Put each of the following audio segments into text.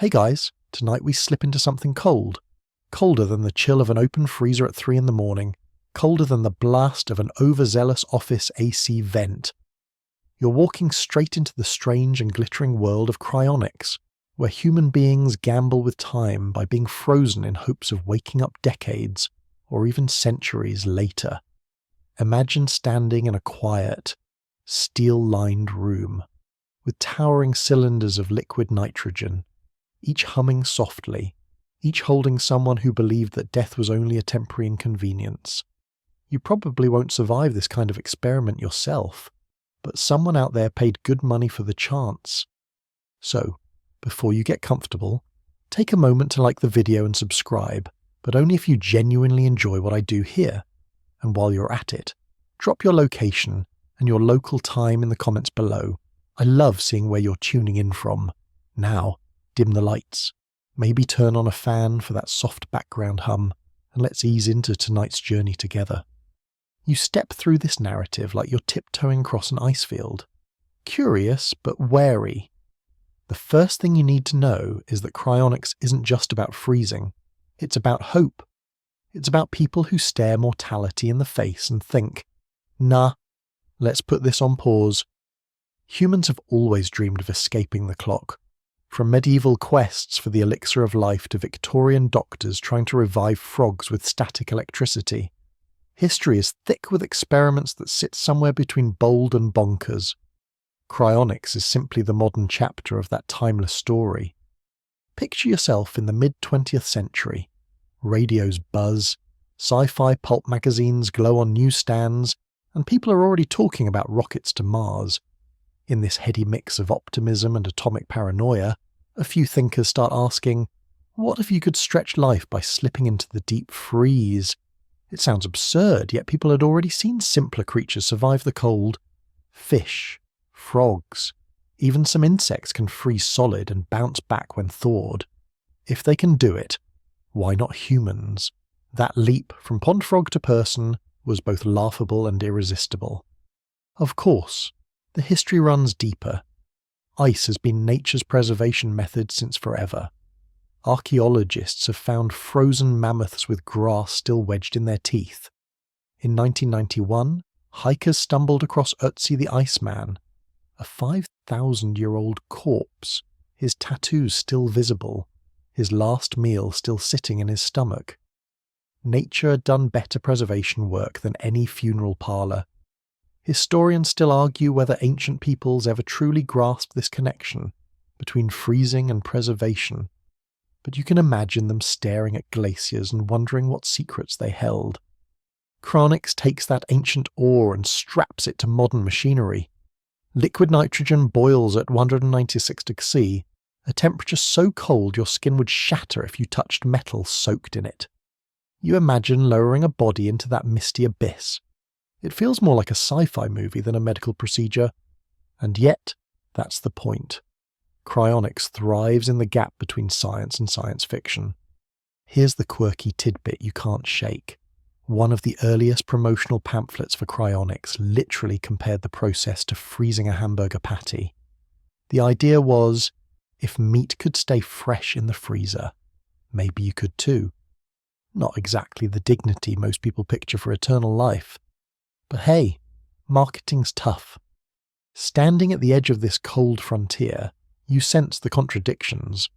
Hey guys, tonight we slip into something cold. Colder than the chill of an open freezer at 3 in the morning. Colder than the blast of an overzealous office AC vent. You're walking straight into the strange and glittering world of cryonics, where human beings gamble with time by being frozen in hopes of waking up decades, or even centuries later. Imagine standing in a quiet, steel-lined room, with towering cylinders of liquid nitrogen, each humming softly, each holding someone who believed that death was only a temporary inconvenience. You probably won't survive this kind of experiment yourself, but someone out there paid good money for the chance. So, before you get comfortable, take a moment to like the video and subscribe, but only if you genuinely enjoy what I do here. And while you're at it, drop your location and your local time in the comments below. I love seeing where you're tuning in from. Now, dim the lights. Maybe turn on a fan for that soft background hum, and let's ease into tonight's journey together. You step through this narrative like you're tiptoeing across an ice field. Curious, but wary. The first thing you need to know is that cryonics isn't just about freezing. It's about hope. It's about people who stare mortality in the face and think, nah, let's put this on pause. Humans have always dreamed of escaping the clock. From medieval quests for the elixir of life to Victorian doctors trying to revive frogs with static electricity. History is thick with experiments that sit somewhere between bold and bonkers. Cryonics is simply the modern chapter of that timeless story. Picture yourself in the mid-20th century. Radios buzz, sci-fi pulp magazines glow on newsstands, and people are already talking about rockets to Mars. In this heady mix of optimism and atomic paranoia, a few thinkers start asking, what if you could stretch life by slipping into the deep freeze? It sounds absurd, yet people had already seen simpler creatures survive the cold. Fish, frogs, even some insects can freeze solid and bounce back when thawed. If they can do it, why not humans? That leap from pond frog to person was both laughable and irresistible. Of course, the history runs deeper. Ice has been nature's preservation method since forever. Archaeologists have found frozen mammoths with grass still wedged in their teeth. In 1991, hikers stumbled across Ötzi the Iceman, a 5,000-year-old corpse, his tattoos still visible, his last meal still sitting in his stomach. Nature had done better preservation work than any funeral parlour. Historians still argue whether ancient peoples ever truly grasped this connection between freezing and preservation, but you can imagine them staring at glaciers and wondering what secrets they held. Cryonics takes that ancient awe and straps it to modern machinery. Liquid nitrogen boils at 196 degrees C, a temperature so cold your skin would shatter if you touched metal soaked in it. You imagine lowering a body into that misty abyss. It feels more like a sci-fi movie than a medical procedure. And yet, that's the point. Cryonics thrives in the gap between science and science fiction. Here's the quirky tidbit you can't shake. One of the earliest promotional pamphlets for cryonics literally compared the process to freezing a hamburger patty. The idea was, if meat could stay fresh in the freezer, maybe you could too. Not exactly the dignity most people picture for eternal life. But hey, marketing's tough. Standing at the edge of this cold frontier, you sense the contradictions.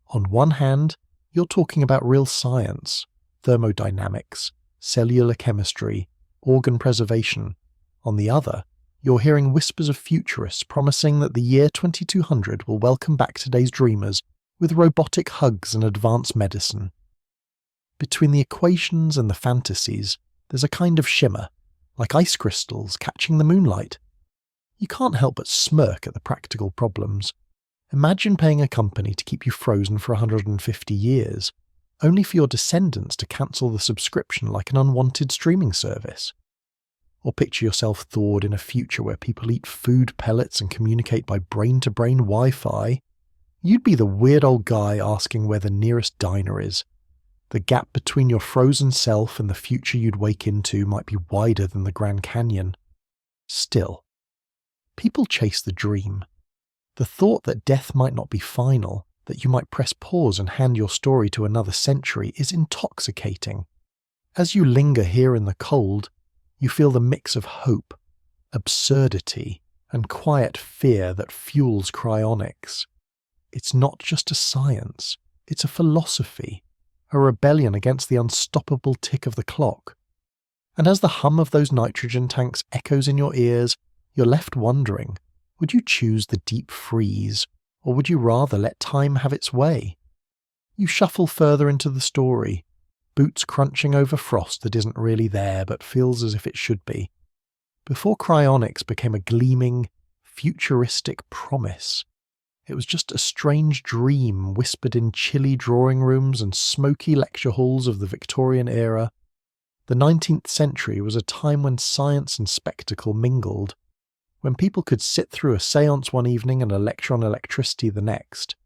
On one hand, you're talking about real science, thermodynamics, cellular chemistry, organ preservation. On the other, you're hearing whispers of futurists promising that the year 2200 will welcome back today's dreamers with robotic hugs and advanced medicine. Between the equations and the fantasies, there's a kind of shimmer, like ice crystals catching the moonlight. You can't help but smirk at the practical problems. Imagine paying a company to keep you frozen for 150 years, only for your descendants to cancel the subscription like an unwanted streaming service. Or picture yourself thawed in a future where people eat food pellets and communicate by brain-to-brain Wi-Fi. You'd be the weird old guy asking where the nearest diner is. The gap between your frozen self and the future you'd wake into might be wider than the Grand Canyon. Still, people chase the dream. The thought that death might not be final, that you might press pause and hand your story to another century is intoxicating. As you linger here in the cold, you feel the mix of hope, absurdity, and quiet fear that fuels cryonics. It's not just a science, it's a philosophy, a rebellion against the unstoppable tick of the clock. And as the hum of those nitrogen tanks echoes in your ears, you're left wondering, would you choose the deep freeze, or would you rather let time have its way? You shuffle further into the story, boots crunching over frost that isn't really there but feels as if it should be. Before cryonics became a gleaming, futuristic promise, it was just a strange dream whispered in chilly drawing rooms and smoky lecture halls of the Victorian era. The 19th century was a time when science and spectacle mingled, when people could sit through a séance one evening and a lecture on electricity the next.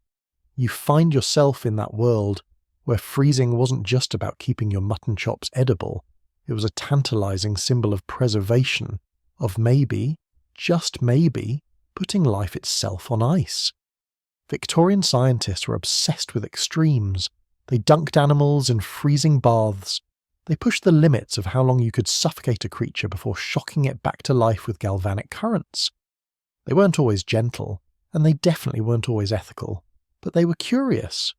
You find yourself in that world where freezing wasn't just about keeping your mutton chops edible, it was a tantalizing symbol of preservation, of maybe, just maybe, putting life itself on ice. Victorian scientists were obsessed with extremes. They dunked animals in freezing baths. They pushed the limits of how long you could suffocate a creature before shocking it back to life with galvanic currents. They weren't always gentle, and they definitely weren't always ethical, but they were curious.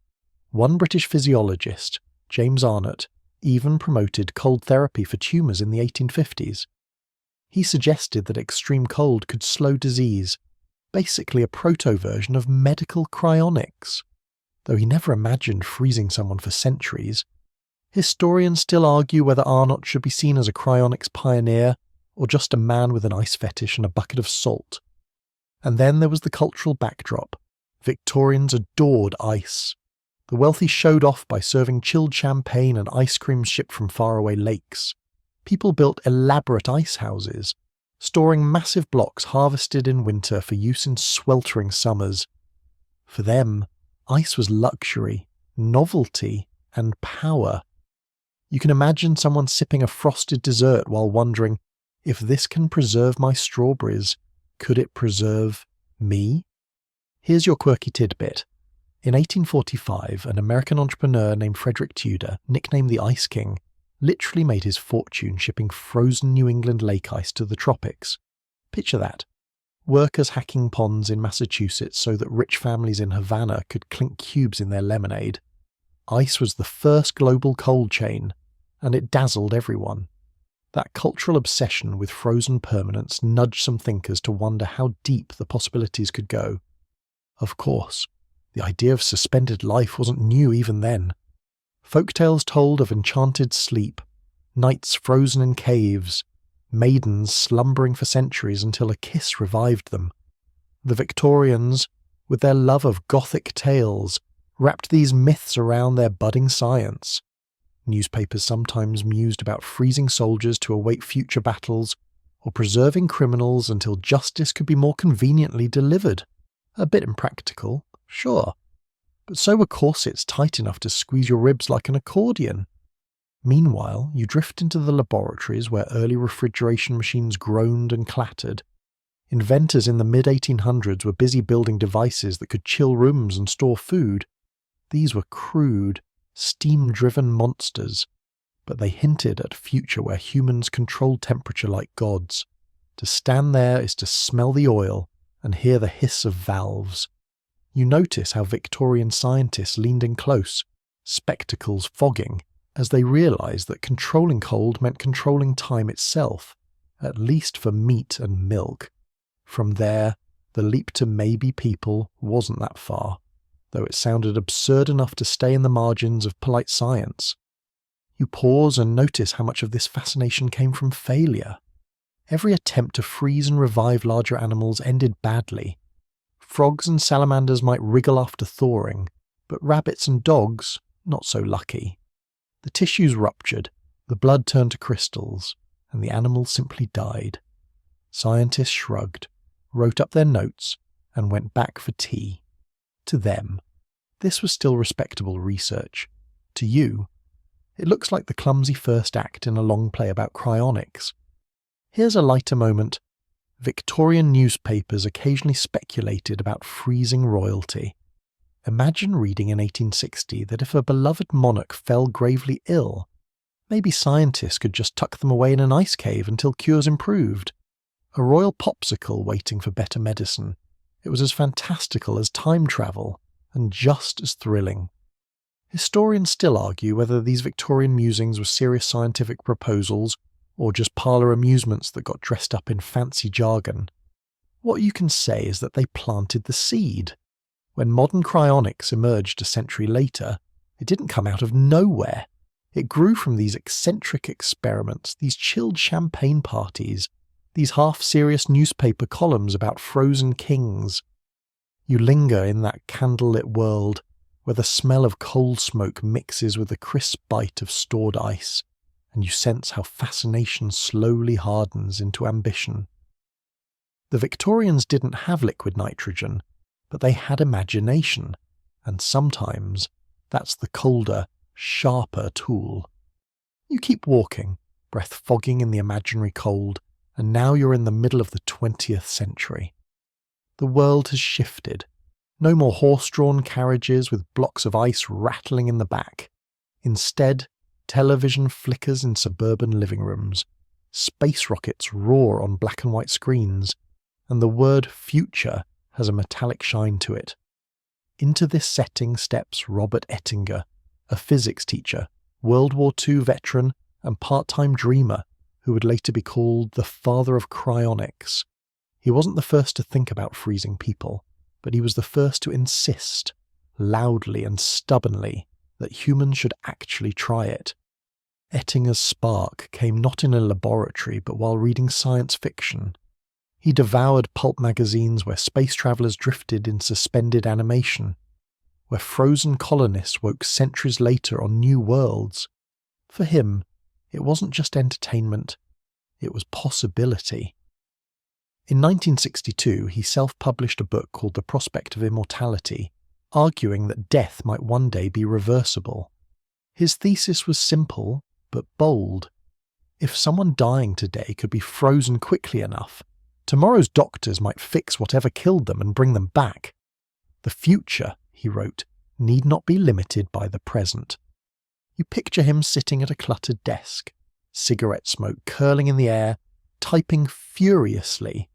One British physiologist, James Arnott, even promoted cold therapy for tumours in the 1850s. He suggested that extreme cold could slow disease, basically a proto-version of medical cryonics. Though he never imagined freezing someone for centuries, historians still argue whether Arnott should be seen as a cryonics pioneer or just a man with an ice fetish and a bucket of salt. And then there was the cultural backdrop. Victorians adored ice. The wealthy showed off by serving chilled champagne and ice cream shipped from faraway lakes. People built elaborate ice houses, storing massive blocks harvested in winter for use in sweltering summers. For them, ice was luxury, novelty, and power. You can imagine someone sipping a frosted dessert while wondering, if this can preserve my strawberries, could it preserve me? Here's your quirky tidbit. In 1845, an American entrepreneur named Frederick Tudor, nicknamed the Ice King, literally made his fortune shipping frozen New England lake ice to the tropics. Picture that. Workers hacking ponds in Massachusetts so that rich families in Havana could clink cubes in their lemonade. Ice was the first global cold chain, and it dazzled everyone. That cultural obsession with frozen permanence nudged some thinkers to wonder how deep the possibilities could go. Of course, the idea of suspended life wasn't new even then. Folktales told of enchanted sleep, nights frozen in caves, maidens slumbering for centuries until a kiss revived them. The Victorians, with their love of Gothic tales, wrapped these myths around their budding science. Newspapers sometimes mused about freezing soldiers to await future battles, or preserving criminals until justice could be more conveniently delivered. A bit impractical, sure. But so were corsets tight enough to squeeze your ribs like an accordion. Meanwhile, you drift into the laboratories where early refrigeration machines groaned and clattered. Inventors in the mid-1800s were busy building devices that could chill rooms and store food. These were crude, steam-driven monsters, but they hinted at a future where humans controlled temperature like gods. To stand there is to smell the oil and hear the hiss of valves. You notice how Victorian scientists leaned in close, spectacles fogging, as they realised that controlling cold meant controlling time itself, at least for meat and milk. From there, the leap to maybe people wasn't that far, though it sounded absurd enough to stay in the margins of polite science. You pause and notice how much of this fascination came from failure. Every attempt to freeze and revive larger animals ended badly. Frogs and salamanders might wriggle after thawing, but rabbits and dogs, not so lucky. The tissues ruptured, the blood turned to crystals, and the animals simply died. Scientists shrugged, wrote up their notes, and went back for tea. To them, this was still respectable research. To you, it looks like the clumsy first act in a long play about cryonics. Here's a lighter moment. Victorian newspapers occasionally speculated about freezing royalty. Imagine reading in 1860 that if a beloved monarch fell gravely ill, maybe scientists could just tuck them away in an ice cave until cures improved. A royal popsicle waiting for better medicine. It was as fantastical as time travel, and just as thrilling. Historians still argue whether these Victorian musings were serious scientific proposals or just parlour amusements that got dressed up in fancy jargon. What you can say is that they planted the seed. When modern cryonics emerged a century later, it didn't come out of nowhere. It grew from these eccentric experiments, these chilled champagne parties, these half-serious newspaper columns about frozen kings. You linger in that candlelit world where the smell of coal smoke mixes with the crisp bite of stored ice, and you sense how fascination slowly hardens into ambition. The Victorians didn't have liquid nitrogen, but they had imagination, and sometimes that's the colder, sharper tool. You keep walking, breath fogging in the imaginary cold, and now you're in the middle of the 20th century. The world has shifted. No more horse-drawn carriages with blocks of ice rattling in the back. Instead, television flickers in suburban living rooms, space rockets roar on black and white screens, and the word future has a metallic shine to it. Into this setting steps Robert Ettinger, a physics teacher, World War II veteran, and part-time dreamer who would later be called the father of cryonics. He wasn't the first to think about freezing people, but he was the first to insist, loudly and stubbornly, that humans should actually try it. Ettinger's spark came not in a laboratory but while reading science fiction. He devoured pulp magazines where space travellers drifted in suspended animation, where frozen colonists woke centuries later on new worlds. For him, it wasn't just entertainment, it was possibility. In 1962, he self-published a book called The Prospect of Immortality, arguing that death might one day be reversible. His thesis was simple, but bold. If someone dying today could be frozen quickly enough, tomorrow's doctors might fix whatever killed them and bring them back. The future, he wrote, need not be limited by the present. You picture him sitting at a cluttered desk, cigarette smoke curling in the air, typing furiously.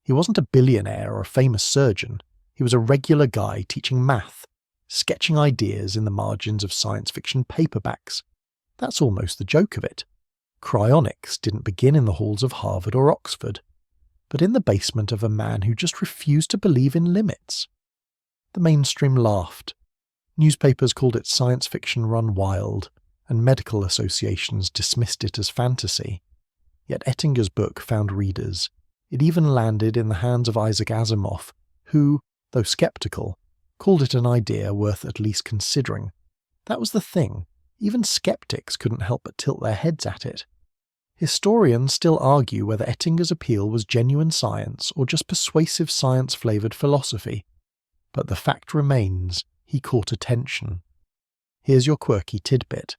He wasn't a billionaire or a famous surgeon. He was a regular guy teaching math, sketching ideas in the margins of science fiction paperbacks. That's almost the joke of it. Cryonics didn't begin in the halls of Harvard or Oxford, but in the basement of a man who just refused to believe in limits. The mainstream laughed. Newspapers called it science fiction run wild, and medical associations dismissed it as fantasy. Yet Ettinger's book found readers. It even landed in the hands of Isaac Asimov, who, though sceptical, called it an idea worth at least considering. That was the thing. Even skeptics couldn't help but tilt their heads at it. Historians still argue whether Ettinger's appeal was genuine science or just persuasive science-flavoured philosophy. But the fact remains, he caught attention. Here's your quirky tidbit.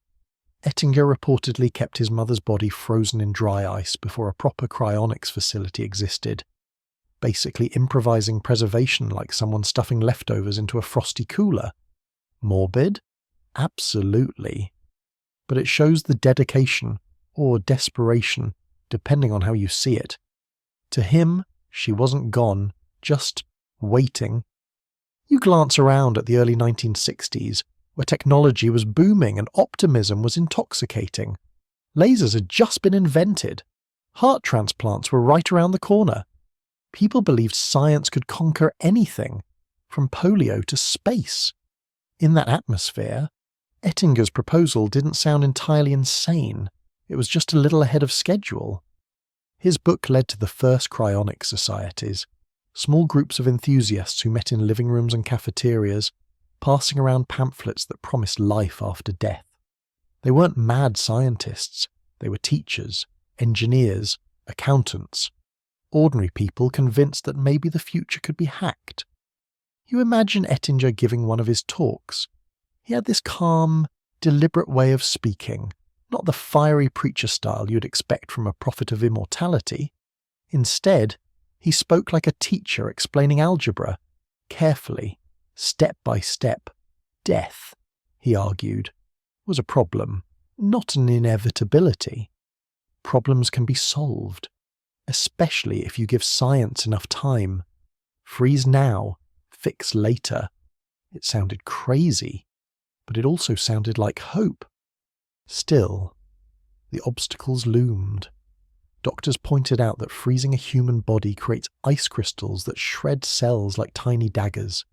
Ettinger reportedly kept his mother's body frozen in dry ice before a proper cryonics facility existed, basically improvising preservation like someone stuffing leftovers into a frosty cooler. Morbid? Absolutely. But it shows the dedication, or desperation, depending on how you see it. To him, she wasn't gone, just waiting. You glance around at the early 1960s, where technology was booming and optimism was intoxicating. Lasers had just been invented. Heart transplants were right around the corner. People believed science could conquer anything, from polio to space. In that atmosphere, Ettinger's proposal didn't sound entirely insane. It was just a little ahead of schedule. His book led to the first cryonics societies, small groups of enthusiasts who met in living rooms and cafeterias, passing around pamphlets that promised life after death. They weren't mad scientists, they were teachers, engineers, accountants, ordinary people convinced that maybe the future could be hacked. You imagine Ettinger giving one of his talks. He had this calm, deliberate way of speaking, not the fiery preacher style you'd expect from a prophet of immortality. Instead, he spoke like a teacher explaining algebra, carefully, Step by step, death, he argued, was a problem, not an inevitability. Problems can be solved, especially if you give science enough time. Freeze now, fix later. It sounded crazy, but it also sounded like hope. Still, the obstacles loomed. Doctors pointed out that freezing a human body creates ice crystals that shred cells like tiny daggers.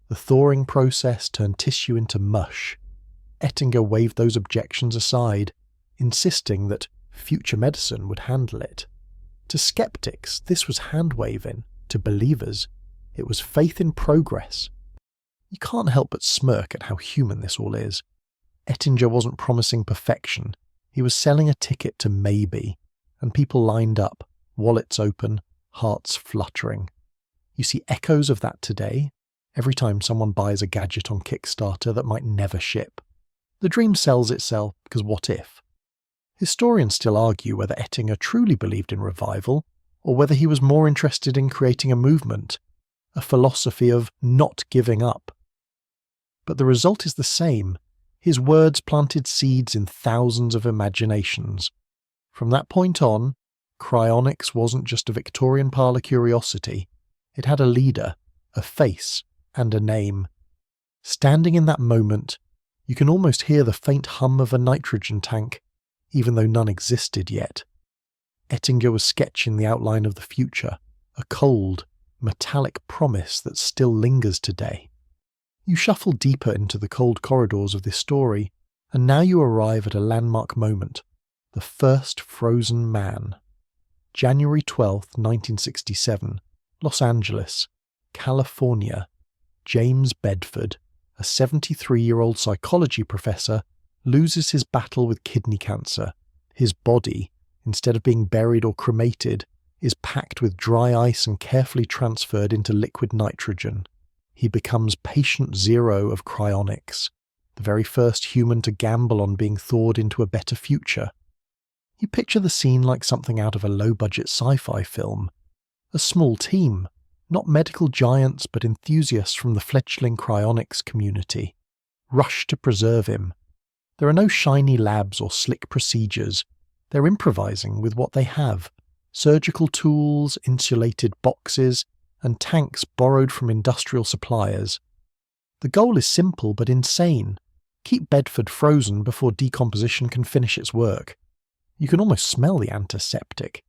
The thawing process turned tissue into mush. Ettinger waved those objections aside, insisting that future medicine would handle it. To skeptics, this was hand-waving. To believers, it was faith in progress. You can't help but smirk at how human this all is. Ettinger wasn't promising perfection. He was selling a ticket to maybe, and people lined up, wallets open, hearts fluttering. You see echoes of that today, every time someone buys a gadget on Kickstarter that might never ship. The dream sells itself because what if? Historians still argue whether Ettinger truly believed in revival, or whether he was more interested in creating a movement, a philosophy of not giving up. But the result is the same. His words planted seeds in thousands of imaginations. From that point on, cryonics wasn't just a Victorian parlour curiosity. It had a leader, a face, and a name. Standing in that moment, you can almost hear the faint hum of a nitrogen tank, even though none existed yet. Ettinger was sketching the outline of the future, a cold, metallic promise that still lingers today. You shuffle deeper into the cold corridors of this story, and now you arrive at a landmark moment, the first frozen man. January 12th, 1967, Los Angeles, California. James Bedford, a 73-year-old psychology professor, loses his battle with kidney cancer. His body, instead of being buried or cremated, is packed with dry ice and carefully transferred into liquid nitrogen. He becomes patient zero of cryonics, the very first human to gamble on being thawed into a better future. You picture the scene like something out of a low-budget sci-fi film. A small team, not medical giants but enthusiasts from the fledgling cryonics community, rush to preserve him. There are no shiny labs or slick procedures. They're improvising with what they have: surgical tools, insulated boxes, and tanks borrowed from industrial suppliers. The goal is simple but insane. Keep Bedford frozen before decomposition can finish its work. You can almost smell the antiseptic,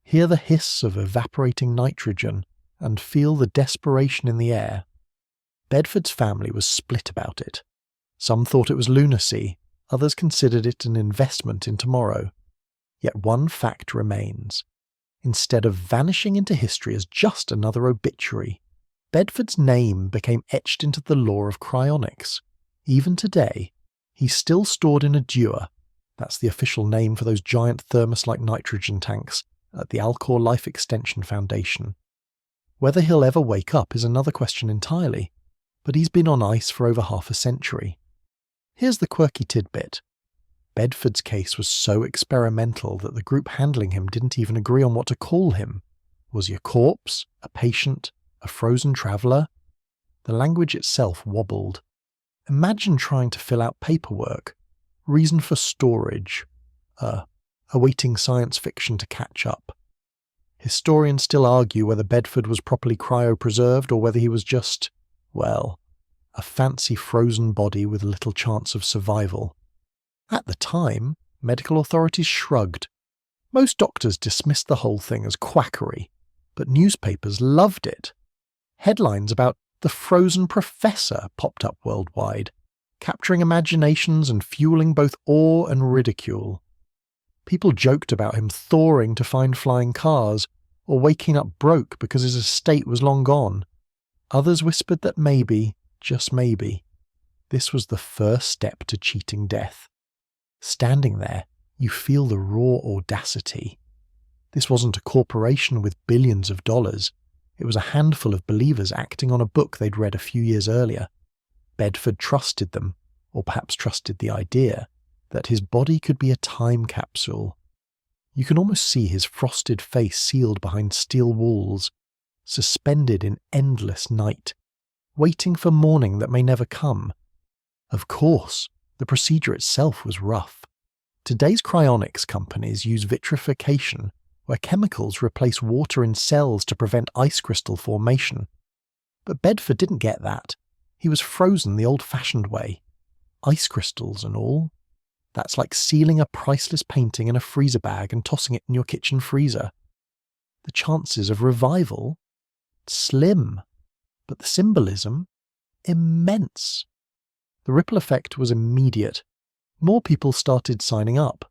hear the hiss of evaporating nitrogen, and feel the desperation in the air. Bedford's family was split about it. Some thought it was lunacy, others considered it an investment in tomorrow. Yet one fact remains. Instead of vanishing into history as just another obituary, Bedford's name became etched into the lore of cryonics. Even today, he's still stored in a dewar. That's the official name for those giant thermos-like nitrogen tanks at the Alcor Life Extension Foundation. Whether he'll ever wake up is another question entirely, but he's been on ice for over half a century. Here's the quirky tidbit. Bedford's case was so experimental that the group handling him didn't even agree on what to call him. Was he a corpse, a patient, a frozen traveller? The language itself wobbled. Imagine trying to fill out paperwork. Reason for storage. Awaiting science fiction to catch up. Historians still argue whether Bedford was properly cryopreserved or whether he was just, well, a fancy frozen body with little chance of survival. At the time, medical authorities shrugged. Most doctors dismissed the whole thing as quackery, but newspapers loved it. Headlines about the frozen professor popped up worldwide, capturing imaginations and fueling both awe and ridicule. People joked about him thawing to find flying cars, or waking up broke because his estate was long gone. Others whispered that maybe, just maybe, this was the first step to cheating death. Standing there, you feel the raw audacity. This wasn't a corporation with billions of dollars. It was a handful of believers acting on a book they'd read a few years earlier. Bedford trusted them, or perhaps trusted the idea, that his body could be a time capsule. You can almost see his frosted face sealed behind steel walls, suspended in endless night, waiting for morning that may never come. Of course, the procedure itself was rough. Today's cryonics companies use vitrification, where chemicals replace water in cells to prevent ice crystal formation. But Bedford didn't get that. He was frozen the old-fashioned way. Ice crystals and all. That's like sealing a priceless painting in a freezer bag and tossing it in your kitchen freezer. The chances of revival? Slim. But the symbolism? Immense. The ripple effect was immediate. More people started signing up.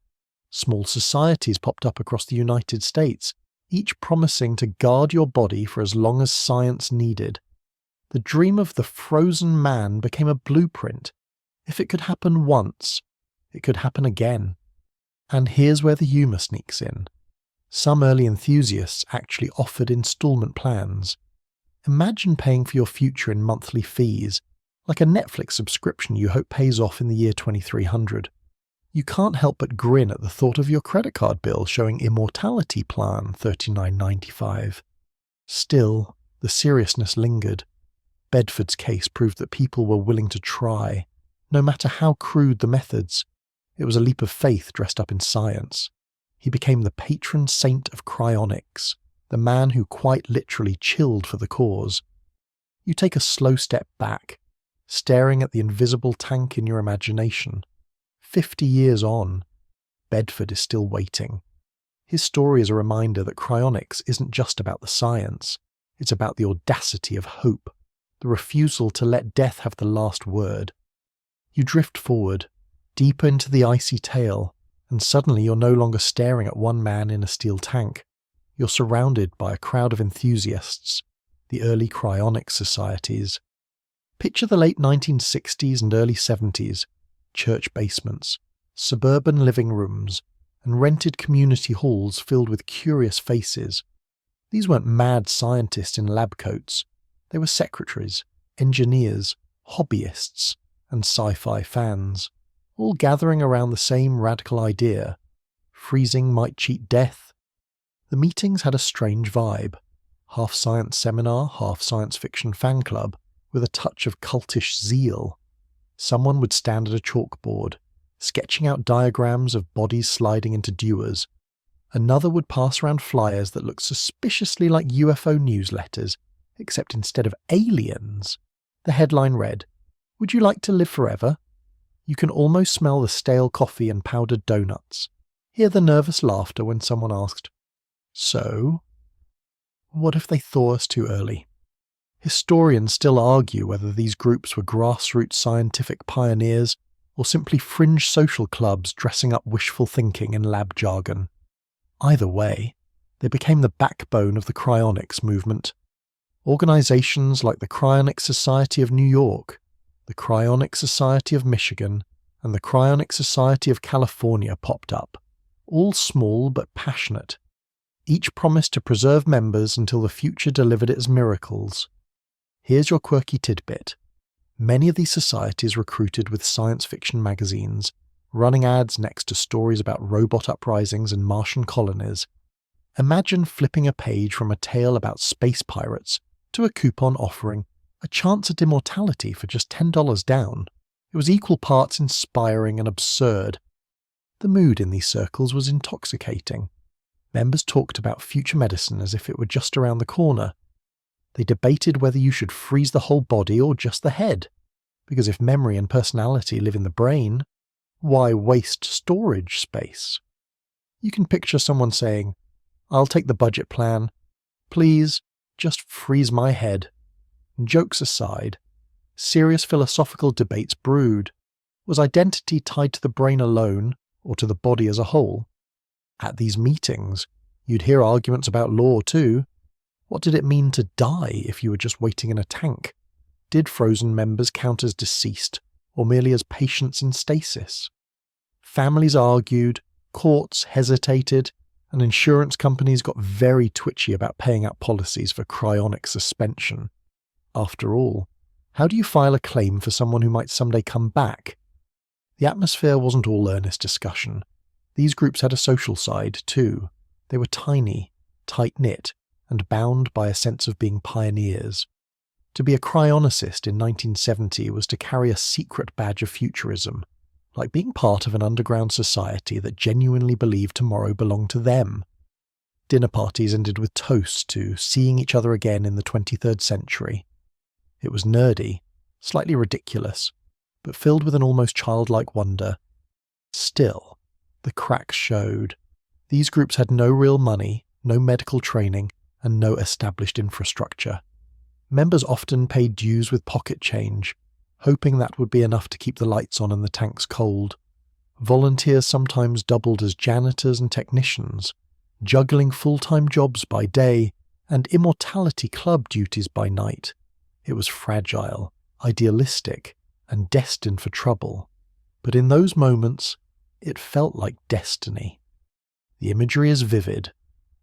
Small societies popped up across the United States, each promising to guard your body for as long as science needed. The dream of the frozen man became a blueprint. If it could happen once, it could happen again. And here's where the humour sneaks in. Some early enthusiasts actually offered instalment plans. Imagine paying for your future in monthly fees, like a Netflix subscription you hope pays off in the year 2300. You can't help but grin at the thought of your credit card bill showing Immortality Plan $39.95. Still, the seriousness lingered. Bedford's case proved that people were willing to try, no matter how crude the methods. It was a leap of faith dressed up in science. He became the patron saint of cryonics, the man who quite literally chilled for the cause. You take a slow step back, staring at the invisible tank in your imagination. 50 years on, Bedford is still waiting. His story is a reminder that cryonics isn't just about the science, it's about the audacity of hope, the refusal to let death have the last word. You drift forward, deeper into the icy tale, and suddenly you're no longer staring at one man in a steel tank. You're surrounded by a crowd of enthusiasts, the early cryonics societies. Picture the late 1960s and early 70s, church basements, suburban living rooms, and rented community halls filled with curious faces. These weren't mad scientists in lab coats. They were secretaries, engineers, hobbyists, and sci-fi fans, all gathering around the same radical idea. Freezing might cheat death. The meetings had a strange vibe. Half science seminar, half science fiction fan club, with a touch of cultish zeal. Someone would stand at a chalkboard, sketching out diagrams of bodies sliding into dewars. Another would pass around flyers that looked suspiciously like UFO newsletters, except instead of aliens, the headline read, "Would you like to live forever?" You can almost smell the stale coffee and powdered donuts. Hear the nervous laughter when someone asked, "So?" What if they thaw us too early? Historians still argue whether these groups were grassroots scientific pioneers or simply fringe social clubs dressing up wishful thinking in lab jargon. Either way, they became the backbone of the cryonics movement. Organizations like the Cryonics Society of New York, the Cryonics Society of Michigan, and the Cryonics Society of California popped up, all small but passionate. Each promised to preserve members until the future delivered it as miracles. Here's your quirky tidbit. Many of these societies recruited with science fiction magazines, running ads next to stories about robot uprisings and Martian colonies. Imagine flipping a page from a tale about space pirates to a coupon offering a chance at immortality for just $10 down. It was equal parts inspiring and absurd. The mood in these circles was intoxicating. Members talked about future medicine as if it were just around the corner. They debated whether you should freeze the whole body or just the head, because if memory and personality live in the brain, why waste storage space? You can picture someone saying, "I'll take the budget plan. Please, just freeze my head." And jokes aside, serious philosophical debates brewed. Was identity tied to the brain alone, or to the body as a whole? At these meetings, you'd hear arguments about law too. What did it mean to die if you were just waiting in a tank? Did frozen members count as deceased, or merely as patients in stasis? Families argued, courts hesitated, and insurance companies got very twitchy about paying out policies for cryonic suspension. After all, how do you file a claim for someone who might someday come back? The atmosphere wasn't all earnest discussion. These groups had a social side too. They were tiny, tight-knit, and bound by a sense of being pioneers. To be a cryonicist in 1970 was to carry a secret badge of futurism, like being part of an underground society that genuinely believed tomorrow belonged to them. Dinner parties ended with toasts to seeing each other again in the 23rd century. It was nerdy, slightly ridiculous, but filled with an almost childlike wonder. Still, the cracks showed. These groups had no real money, no medical training, and no established infrastructure. Members often paid dues with pocket change, hoping that would be enough to keep the lights on and the tanks cold. Volunteers sometimes doubled as janitors and technicians, juggling full-time jobs by day and immortality club duties by night. It was fragile, idealistic, and destined for trouble. But in those moments, it felt like destiny. The imagery is vivid.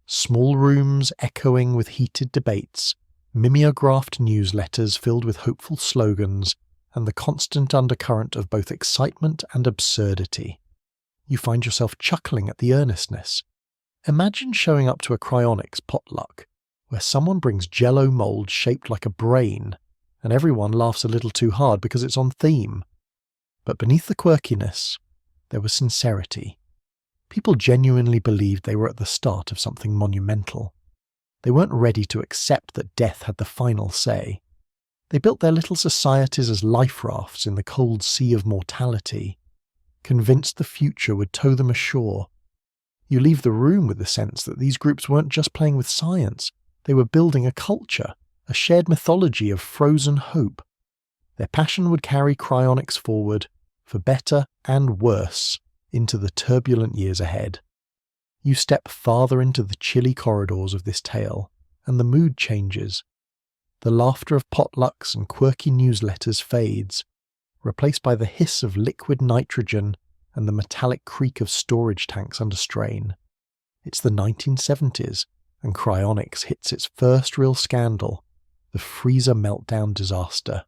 Small rooms echoing with heated debates, mimeographed newsletters filled with hopeful slogans, and the constant undercurrent of both excitement and absurdity. You find yourself chuckling at the earnestness. Imagine showing up to a cryonics potluck, where someone brings jello mold shaped like a brain, and everyone laughs a little too hard because it's on theme. But beneath the quirkiness, there was sincerity. People genuinely believed they were at the start of something monumental. They weren't ready to accept that death had the final say. They built their little societies as life rafts in the cold sea of mortality, convinced the future would tow them ashore. You leave the room with the sense that these groups weren't just playing with science, they were building a culture, a shared mythology of frozen hope. Their passion would carry cryonics forward, for better and worse, into the turbulent years ahead. You step farther into the chilly corridors of this tale, and the mood changes. The laughter of potlucks and quirky newsletters fades, replaced by the hiss of liquid nitrogen and the metallic creak of storage tanks under strain. It's the 1970s, and cryonics hits its first real scandal, the freezer meltdown disaster.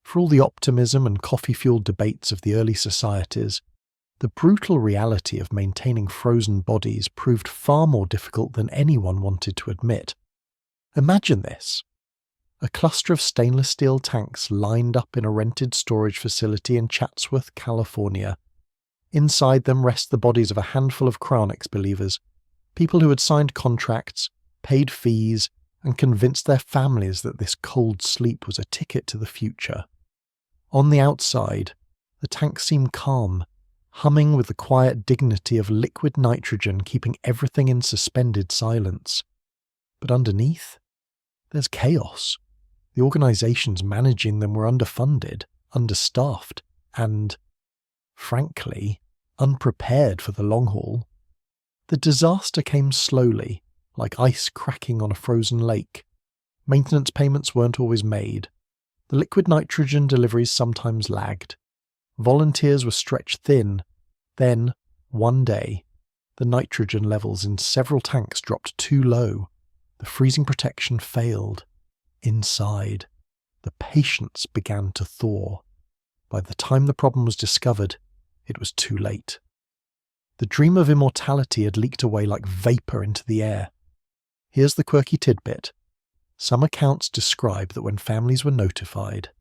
For all the optimism and coffee-fueled debates of the early societies, the brutal reality of maintaining frozen bodies proved far more difficult than anyone wanted to admit. Imagine this. A cluster of stainless steel tanks lined up in a rented storage facility in Chatsworth, California. Inside them rest the bodies of a handful of cryonics believers, people who had signed contracts, paid fees, and convinced their families that this cold sleep was a ticket to the future. On the outside, the tanks seem calm, humming with the quiet dignity of liquid nitrogen keeping everything in suspended silence. But underneath, there's chaos. The organizations managing them were underfunded, understaffed, and, frankly, unprepared for the long haul. The disaster came slowly, like ice cracking on a frozen lake. Maintenance payments weren't always made. The liquid nitrogen deliveries sometimes lagged. Volunteers were stretched thin. Then, one day, the nitrogen levels in several tanks dropped too low. The freezing protection failed. Inside, the patients began to thaw. By the time the problem was discovered, it was too late. The dream of immortality had leaked away like vapour into the air. Here's the quirky tidbit. Some accounts describe that when families were notified,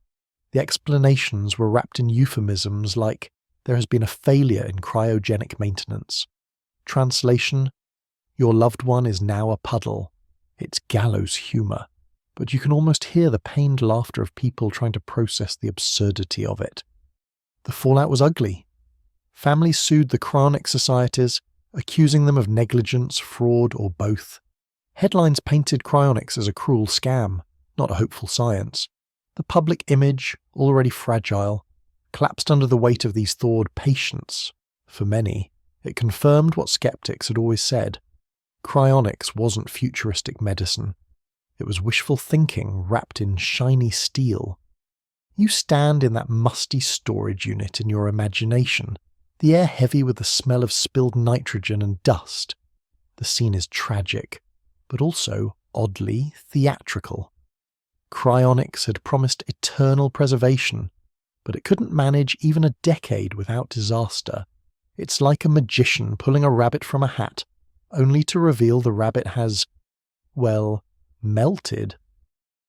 the explanations were wrapped in euphemisms like, "There has been a failure in cryogenic maintenance." Translation, "Your loved one is now a puddle." It's gallows humour, but you can almost hear the pained laughter of people trying to process the absurdity of it. The fallout was ugly. Families sued the cryonic societies, accusing them of negligence, fraud, or both. Headlines painted cryonics as a cruel scam, not a hopeful science. The public image, already fragile, collapsed under the weight of these thawed patients. For many, it confirmed what skeptics had always said. Cryonics wasn't futuristic medicine. It was wishful thinking wrapped in shiny steel. You stand in that musty storage unit in your imagination, the air heavy with the smell of spilled nitrogen and dust. The scene is tragic, but also oddly theatrical. Cryonics had promised eternal preservation, but it couldn't manage even a decade without disaster. It's like a magician pulling a rabbit from a hat, only to reveal the rabbit has, well, melted.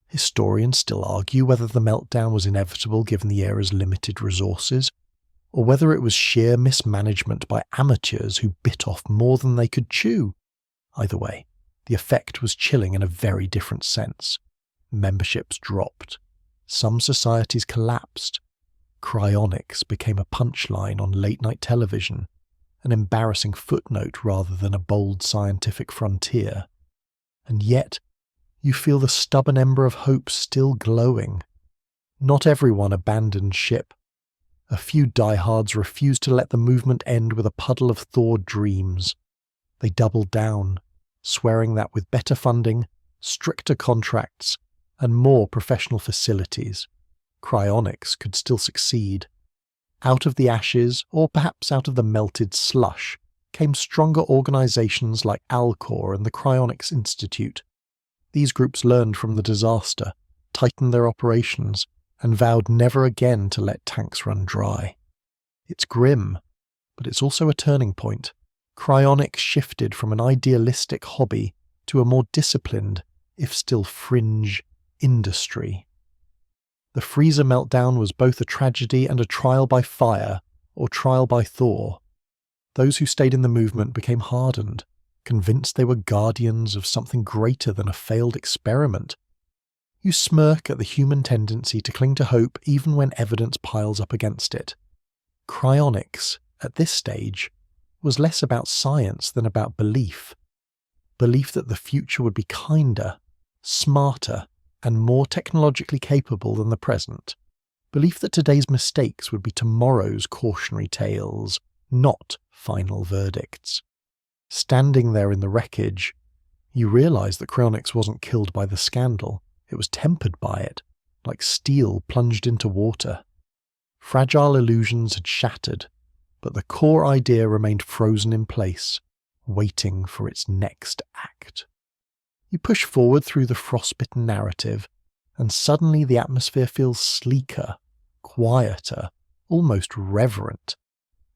Historians still argue whether the meltdown was inevitable given the era's limited resources, or whether it was sheer mismanagement by amateurs who bit off more than they could chew. Either way, the effect was chilling in a very different sense. Memberships dropped. Some societies collapsed. Cryonics became a punchline on late-night television, an embarrassing footnote rather than a bold scientific frontier. And yet, you feel the stubborn ember of hope still glowing. Not everyone abandoned ship. A few diehards refused to let the movement end with a puddle of thawed dreams. They doubled down, swearing that with better funding, stricter contracts, and more professional facilities, Cryonics could still succeed. Out of the ashes, or perhaps out of the melted slush, came stronger organizations like Alcor and the Cryonics Institute. These groups learned from the disaster, tightened their operations, and vowed never again to let tanks run dry. It's grim, but it's also a turning point. Cryonics shifted from an idealistic hobby to a more disciplined, if still fringe, industry. The freezer meltdown was both a tragedy and a trial by fire, or trial by thaw. Those who stayed in the movement became hardened, convinced they were guardians of something greater than a failed experiment. You smirk at the human tendency to cling to hope even when evidence piles up against it. Cryonics, at this stage, was less about science than about belief. Belief that the future would be kinder, smarter, and more technologically capable than the present. Belief that today's mistakes would be tomorrow's cautionary tales, not final verdicts. Standing there in the wreckage, you realise that Cryonics wasn't killed by the scandal, it was tempered by it, like steel plunged into water. Fragile illusions had shattered, but the core idea remained frozen in place, waiting for its next act. You push forward through the frostbitten narrative, and suddenly the atmosphere feels sleeker, quieter, almost reverent.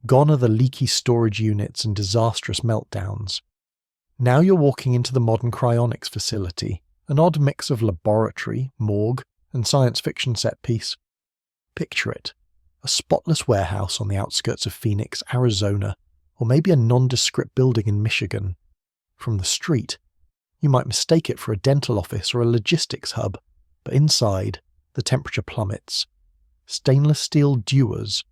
Gone are the leaky storage units and disastrous meltdowns. Now you're walking into the modern Cryonics facility, an odd mix of laboratory, morgue, and science fiction set piece. Picture it, a spotless warehouse on the outskirts of Phoenix, Arizona, or maybe a nondescript building in Michigan. From the street, you might mistake it for a dental office or a logistics hub, but inside, the temperature plummets. Stainless steel dewars,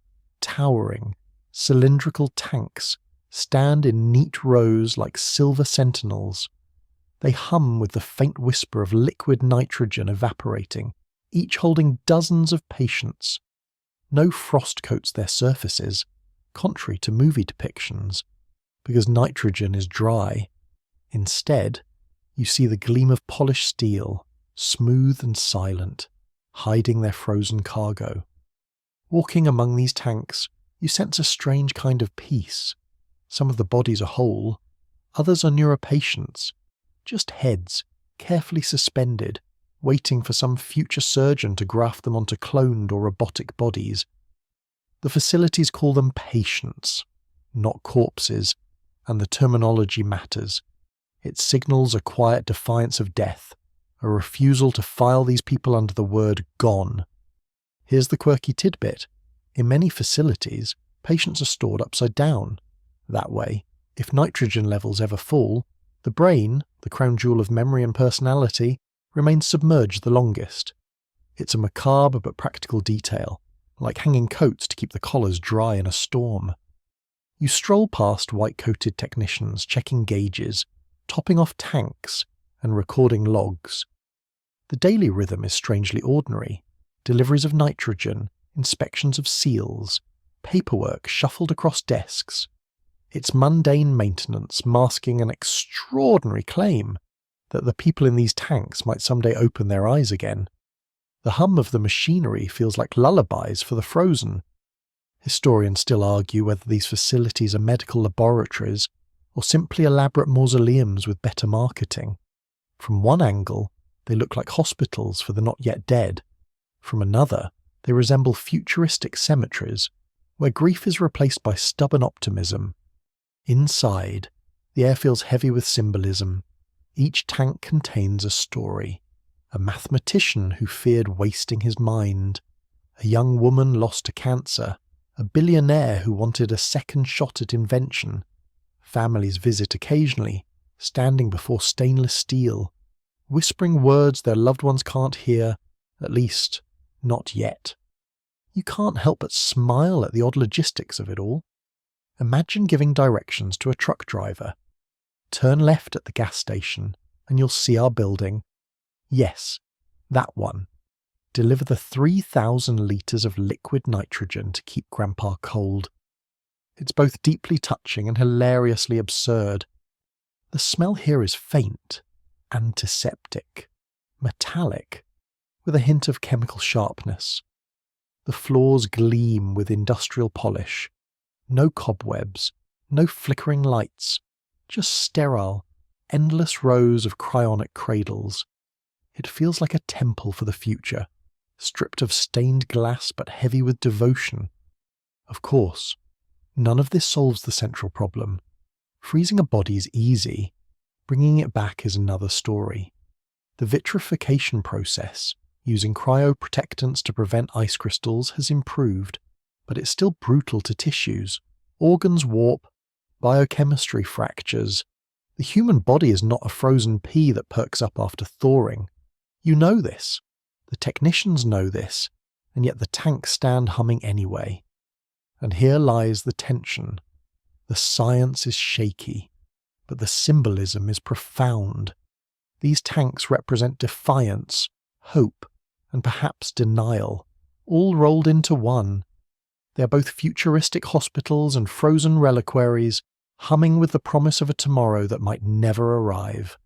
towering, cylindrical tanks, stand in neat rows like silver sentinels. They hum with the faint whisper of liquid nitrogen evaporating, each holding dozens of patients. No frost coats their surfaces, contrary to movie depictions, because nitrogen is dry. Instead, you see the gleam of polished steel, smooth and silent, hiding their frozen cargo. Walking among these tanks, you sense a strange kind of peace. Some of the bodies are whole, others are neuropatients, just heads, carefully suspended, waiting for some future surgeon to graft them onto cloned or robotic bodies. The facilities call them patients, not corpses, and the terminology matters. It signals a quiet defiance of death, a refusal to file these people under the word gone. Here's the quirky tidbit. In many facilities, patients are stored upside down. That way, if nitrogen levels ever fall, the brain, the crown jewel of memory and personality, remains submerged the longest. It's a macabre but practical detail, like hanging coats to keep the collars dry in a storm. You stroll past white-coated technicians checking gauges, topping off tanks, and recording logs. The daily rhythm is strangely ordinary. Deliveries of nitrogen, inspections of seals, paperwork shuffled across desks. It's mundane maintenance masking an extraordinary claim that the people in these tanks might someday open their eyes again. The hum of the machinery feels like lullabies for the frozen. Historians still argue whether these facilities are medical laboratories or simply elaborate mausoleums with better marketing. From one angle, they look like hospitals for the not yet dead. From another, they resemble futuristic cemeteries, where grief is replaced by stubborn optimism. Inside, the air feels heavy with symbolism. Each tank contains a story a mathematician who feared wasting his mind, a young woman lost to cancer, a billionaire who wanted a second shot at invention. Families visit occasionally, standing before stainless steel, whispering words their loved ones can't hear, at least, not yet. You can't help but smile at the odd logistics of it all. Imagine giving directions to a truck driver. Turn left at the gas station, and you'll see our building. Yes, that one. Deliver the 3,000 litres of liquid nitrogen to keep Grandpa cold. It's both deeply touching and hilariously absurd. The smell here is faint, antiseptic, metallic, with a hint of chemical sharpness. The floors gleam with industrial polish. No cobwebs, no flickering lights, just sterile, endless rows of cryonic cradles. It feels like a temple for the future, stripped of stained glass but heavy with devotion. Of course, none of this solves the central problem. Freezing a body is easy. Bringing it back is another story. The vitrification process, using cryoprotectants to prevent ice crystals, has improved, but it's still brutal to tissues. Organs warp, biochemistry fractures. The human body is not a frozen pea that perks up after thawing. You know this. The technicians know this, and yet the tanks stand humming anyway. And here lies the tension. The science is shaky, but the symbolism is profound. These tanks represent defiance, hope, and perhaps denial, all rolled into one. They are both futuristic hospitals and frozen reliquaries, humming with the promise of a tomorrow that might never arrive.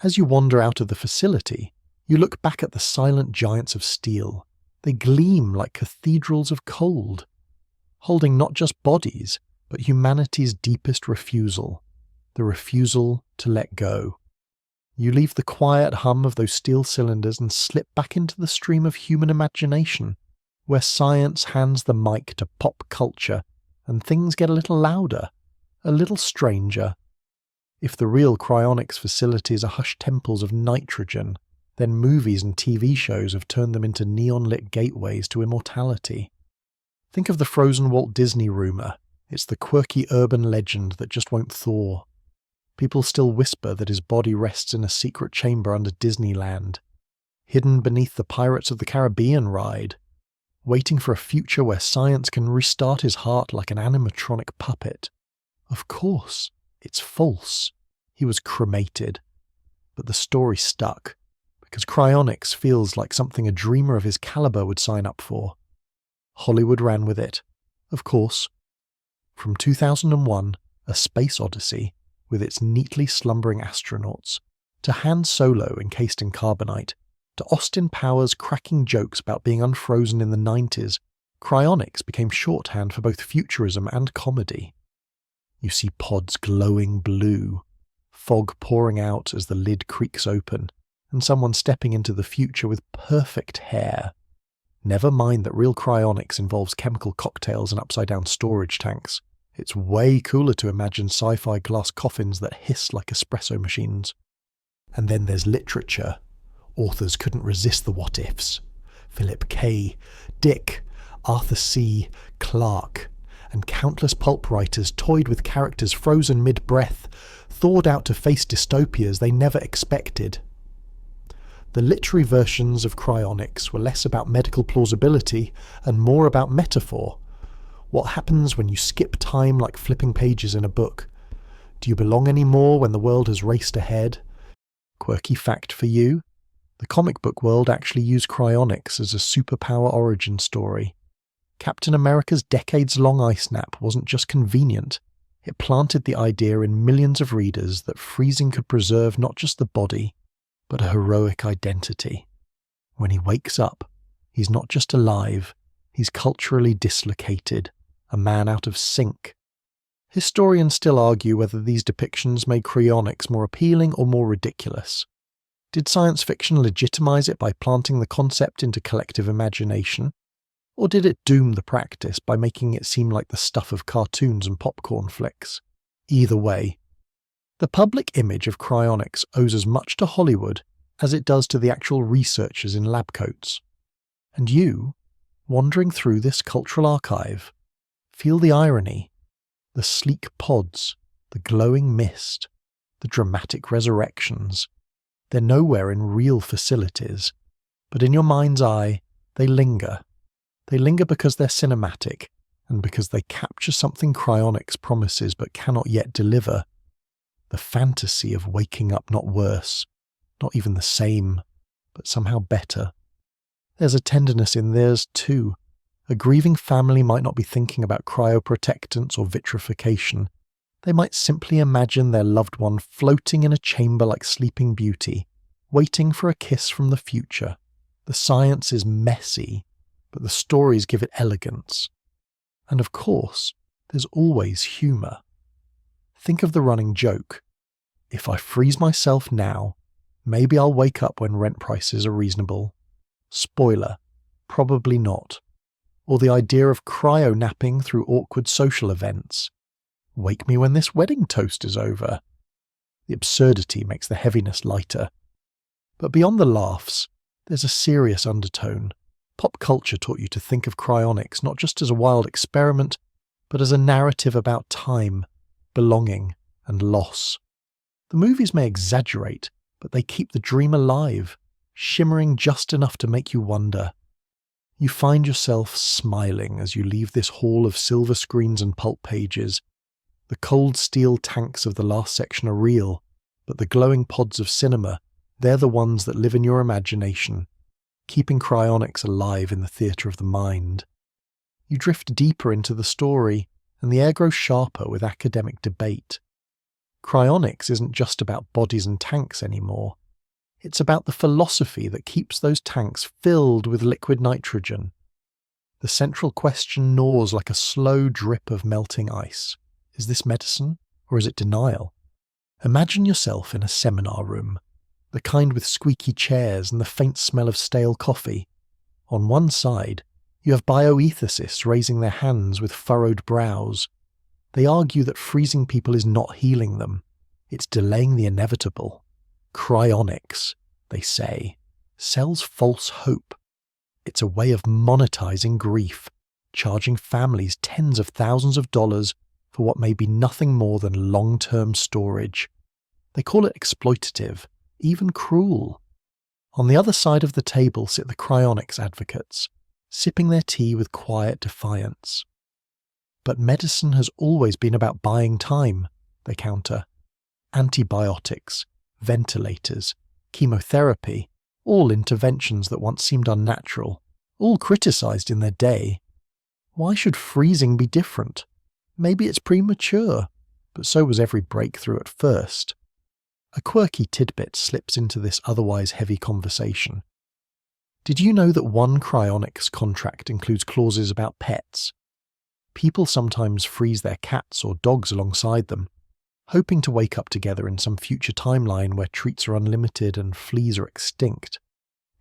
As you wander out of the facility, you look back at the silent giants of steel. They gleam like cathedrals of cold, holding not just bodies, but humanity's deepest refusal, the refusal to let go. You leave the quiet hum of those steel cylinders and slip back into the stream of human imagination, where science hands the mic to pop culture, and things get a little louder, a little stranger. If the real cryonics facilities are hushed temples of nitrogen, then movies and TV shows have turned them into neon-lit gateways to immortality. Think of the frozen Walt Disney rumour. It's the quirky urban legend that just won't thaw. People still whisper that his body rests in a secret chamber under Disneyland, hidden beneath the Pirates of the Caribbean ride, waiting for a future where science can restart his heart like an animatronic puppet. Of course, it's false. He was cremated. But the story stuck, because cryonics feels like something a dreamer of his caliber would sign up for. Hollywood ran with it, of course. From 2001, A Space Odyssey, with its neatly slumbering astronauts, to Han Solo encased in carbonite, to Austin Powers' cracking jokes about being unfrozen in the 90s, cryonics became shorthand for both futurism and comedy. You see pods glowing blue, fog pouring out as the lid creaks open, and someone stepping into the future with perfect hair. Never mind that real cryonics involves chemical cocktails and upside-down storage tanks. It's way cooler to imagine sci-fi glass coffins that hiss like espresso machines. And then there's literature. Authors couldn't resist the what-ifs. Philip K., Dick, Arthur C., Clarke, and countless pulp writers toyed with characters frozen mid-breath, thawed out to face dystopias they never expected. The literary versions of cryonics were less about medical plausibility and more about metaphor. What happens when you skip time like flipping pages in a book? Do you belong anymore when the world has raced ahead? Quirky fact for you: the comic book world actually used cryonics as a superpower origin story. Captain America's decades-long ice nap wasn't just convenient. It planted the idea in millions of readers that freezing could preserve not just the body, but a heroic identity. When he wakes up, he's not just alive, he's culturally dislocated, a man out of sync. Historians still argue whether these depictions made cryonics more appealing or more ridiculous. Did science fiction legitimize it by planting the concept into collective imagination? Or did it doom the practice by making it seem like the stuff of cartoons and popcorn flicks? Either way, the public image of cryonics owes as much to Hollywood as it does to the actual researchers in lab coats. And you, wandering through this cultural archive, feel the irony, the sleek pods, the glowing mist, the dramatic resurrections. They're nowhere in real facilities, but in your mind's eye, they linger. They linger because they're cinematic, and because they capture something Cryonics promises but cannot yet deliver. The fantasy of waking up not worse, not even the same, but somehow better. There's a tenderness in theirs too. A grieving family might not be thinking about cryoprotectants or vitrification. They might simply imagine their loved one floating in a chamber like Sleeping Beauty, waiting for a kiss from the future. The science is messy, but the stories give it elegance. And of course, there's always humour. Think of the running joke. If I freeze myself now, maybe I'll wake up when rent prices are reasonable. Spoiler, probably not. Or the idea of cryo-napping through awkward social events. Wake me when this wedding toast is over. The absurdity makes the heaviness lighter. But beyond the laughs, there's a serious undertone. Pop culture taught you to think of cryonics not just as a wild experiment, but as a narrative about time, belonging, and loss. The movies may exaggerate, but they keep the dream alive, shimmering just enough to make you wonder. You find yourself smiling as you leave this hall of silver screens and pulp pages. The cold steel tanks of the last section are real, but the glowing pods of cinema, they're the ones that live in your imagination, keeping cryonics alive in the theatre of the mind. You drift deeper into the story, and the air grows sharper with academic debate. Cryonics isn't just about bodies and tanks anymore. It's about the philosophy that keeps those tanks filled with liquid nitrogen. The central question gnaws like a slow drip of melting ice. Is this medicine, or is it denial? Imagine yourself in a seminar room, the kind with squeaky chairs and the faint smell of stale coffee. On one side, you have bioethicists raising their hands with furrowed brows. They argue that freezing people is not healing them. It's delaying the inevitable. Cryonics, they say, sells false hope. It's a way of monetizing grief, charging families tens of thousands of dollars for what may be nothing more than long-term storage. They call it exploitative, even cruel. On the other side of the table sit the cryonics advocates, sipping their tea with quiet defiance. But medicine has always been about buying time, they counter. Antibiotics, ventilators, chemotherapy, all interventions that once seemed unnatural, all criticised in their day. Why should freezing be different? Maybe it's premature, but so was every breakthrough at first. A quirky tidbit slips into this otherwise heavy conversation. Did you know that one cryonics contract includes clauses about pets? People sometimes freeze their cats or dogs alongside them, hoping to wake up together in some future timeline where treats are unlimited and fleas are extinct.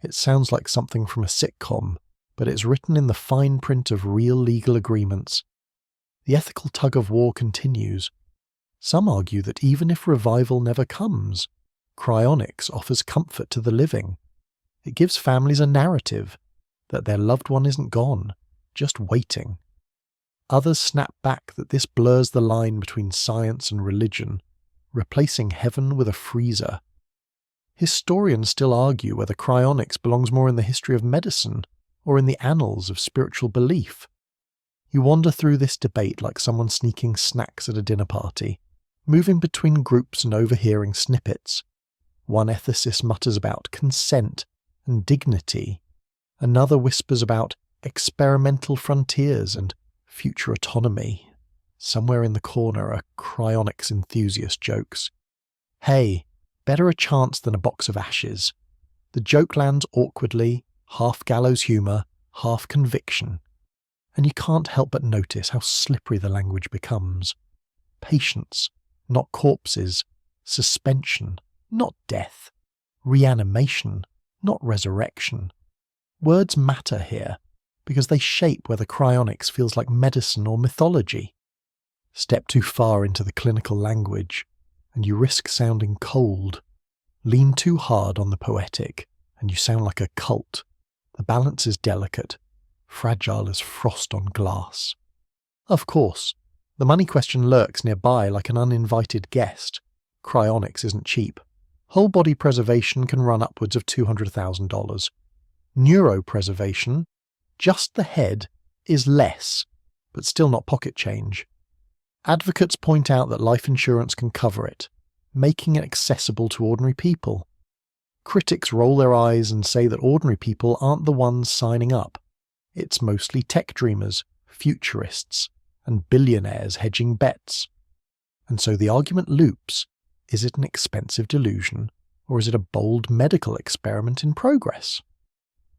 It sounds like something from a sitcom, but it's written in the fine print of real legal agreements. The ethical tug-of-war continues. Some argue that even if revival never comes, cryonics offers comfort to the living. It gives families a narrative that their loved one isn't gone, just waiting. Others snap back that this blurs the line between science and religion, replacing heaven with a freezer. Historians still argue whether cryonics belongs more in the history of medicine or in the annals of spiritual belief. You wander through this debate like someone sneaking snacks at a dinner party, moving between groups and overhearing snippets. One ethicist mutters about consent and dignity. Another whispers about experimental frontiers and future autonomy. Somewhere in the corner, a cryonics enthusiast jokes, "Hey, better a chance than a box of ashes." The joke lands awkwardly, half gallows humour, half conviction. And you can't help but notice how slippery the language becomes. Patience, not corpses. Suspension, not death. Reanimation, not resurrection. Words matter here, because they shape whether cryonics feels like medicine or mythology. Step too far into the clinical language, and you risk sounding cold. Lean too hard on the poetic, and you sound like a cult. The balance is delicate, fragile as frost on glass. Of course, the money question lurks nearby like an uninvited guest. Cryonics isn't cheap. Whole body preservation can run upwards of $200,000. Neuropreservation, just the head, is less, but still not pocket change. Advocates point out that life insurance can cover it, making it accessible to ordinary people. Critics roll their eyes and say that ordinary people aren't the ones signing up. It's mostly tech dreamers, futurists, and billionaires hedging bets. And so the argument loops: is it an expensive delusion, or is it a bold medical experiment in progress?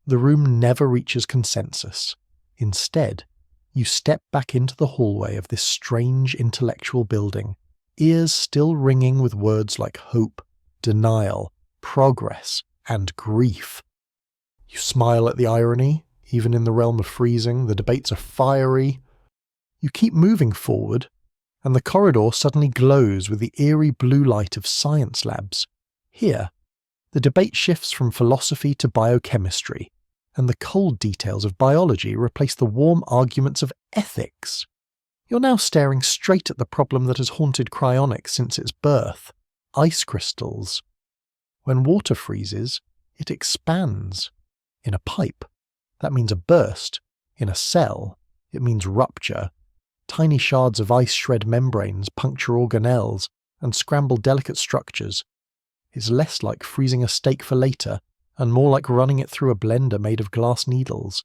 The room never reaches consensus. Instead, you step back into the hallway of this strange intellectual building, ears still ringing with words like hope, denial, progress, and grief. You smile at the irony. Even in the realm of freezing, the debates are fiery. You keep moving forward, and the corridor suddenly glows with the eerie blue light of science labs. Here, the debate shifts from philosophy to biochemistry, and the cold details of biology replace the warm arguments of ethics. You're now staring straight at the problem that has haunted cryonics since its birth: ice crystals. When water freezes, it expands. In a pipe, that means a burst. In a cell, it means rupture. Tiny shards of ice shred membranes, puncture organelles, and scramble delicate structures. It's less like freezing a steak for later, and more like running it through a blender made of glass needles.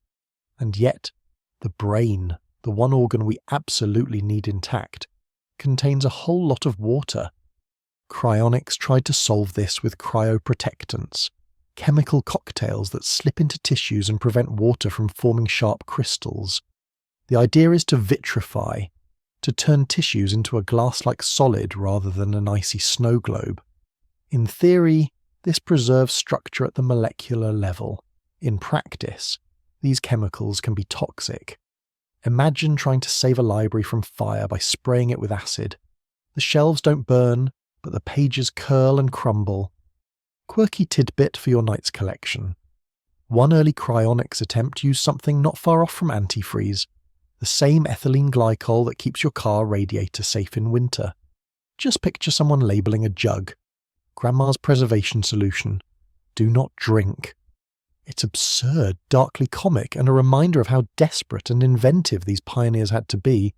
And yet, the brain, the one organ we absolutely need intact, contains a whole lot of water. Cryonics tried to solve this with cryoprotectants, chemical cocktails that slip into tissues and prevent water from forming sharp crystals. The idea is to vitrify, to turn tissues into a glass-like solid rather than an icy snow globe. In theory, this preserves structure at the molecular level. In practice, these chemicals can be toxic. Imagine trying to save a library from fire by spraying it with acid. The shelves don't burn, but the pages curl and crumble. Quirky tidbit for your night's collection. One early cryonics attempt used something not far off from antifreeze, the same ethylene glycol that keeps your car radiator safe in winter. Just picture someone labelling a jug. Grandma's preservation solution. Do not drink. It's absurd, darkly comic, and a reminder of how desperate and inventive these pioneers had to be.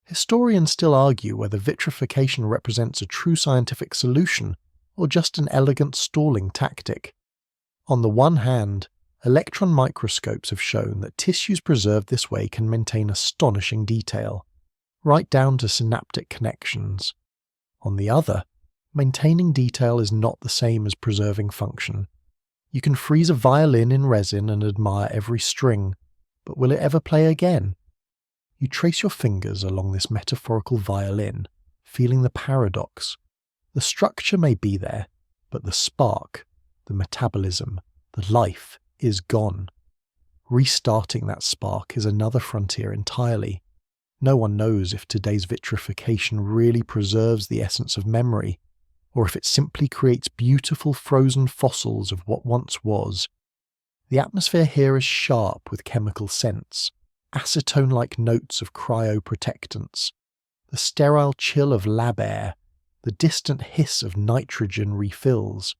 Historians still argue whether vitrification represents a true scientific solution or just an elegant stalling tactic. On the one hand, electron microscopes have shown that tissues preserved this way can maintain astonishing detail, right down to synaptic connections. On the other, maintaining detail is not the same as preserving function. You can freeze a violin in resin and admire every string, but will it ever play again? You trace your fingers along this metaphorical violin, feeling the paradox. The structure may be there, but the spark, the metabolism, the life is gone. Restarting that spark is another frontier entirely. No one knows if today's vitrification really preserves the essence of memory, or if it simply creates beautiful frozen fossils of what once was. The atmosphere here is sharp with chemical scents, acetone-like notes of cryoprotectants, the sterile chill of lab air, the distant hiss of nitrogen refills.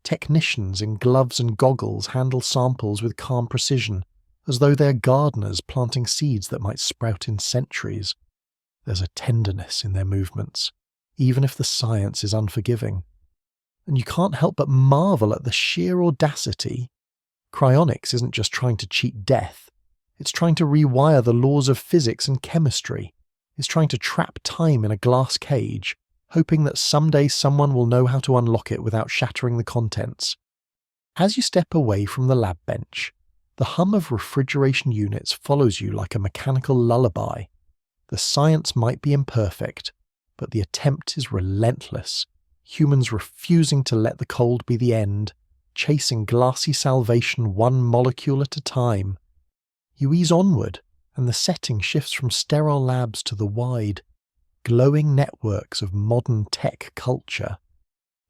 Technicians in gloves and goggles handle samples with calm precision, as though they're gardeners planting seeds that might sprout in centuries. There's a tenderness in their movements, even if the science is unforgiving. And you can't help but marvel at the sheer audacity. Cryonics isn't just trying to cheat death, it's trying to rewire the laws of physics and chemistry. It's trying to trap time in a glass cage, hoping that someday someone will know how to unlock it without shattering the contents. As you step away from the lab bench, the hum of refrigeration units follows you like a mechanical lullaby. The science might be imperfect, but the attempt is relentless. Humans refusing to let the cold be the end, chasing glassy salvation one molecule at a time. You ease onward, and the setting shifts from sterile labs to the wide, glowing networks of modern tech culture.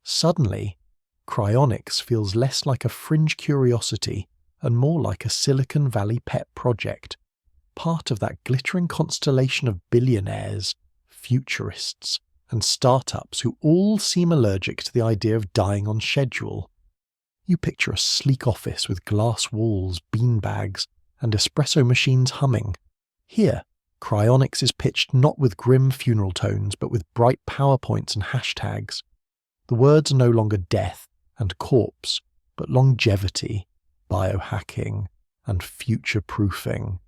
Suddenly, Cryonics feels less like a fringe curiosity and more like a Silicon Valley pet project, part of that glittering constellation of billionaires, futurists, and startups who all seem allergic to the idea of dying on schedule. You picture a sleek office with glass walls, beanbags, and espresso machines humming. Here, Cryonics is pitched not with grim funeral tones, but with bright PowerPoints and hashtags. The words are no longer death and corpse, but longevity, biohacking, and future-proofing.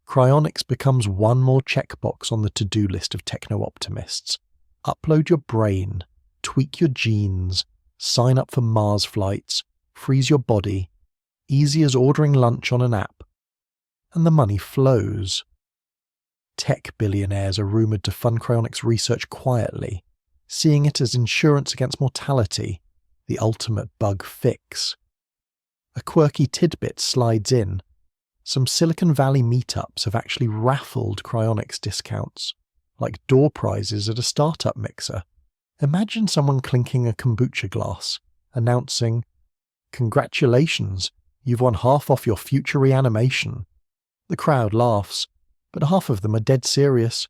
Cryonics becomes one more checkbox on the to-do list of techno-optimists. Upload your brain, tweak your genes, sign up for Mars flights, freeze your body, easy as ordering lunch on an app. And the money flows. Tech billionaires are rumoured to fund cryonics research quietly, seeing it as insurance against mortality, the ultimate bug fix. A quirky tidbit slides in. Some Silicon Valley meetups have actually raffled cryonics discounts, like door prizes at a startup mixer. Imagine someone clinking a kombucha glass, announcing, "Congratulations, you've won half off your future reanimation." The crowd laughs, but half of them are dead serious.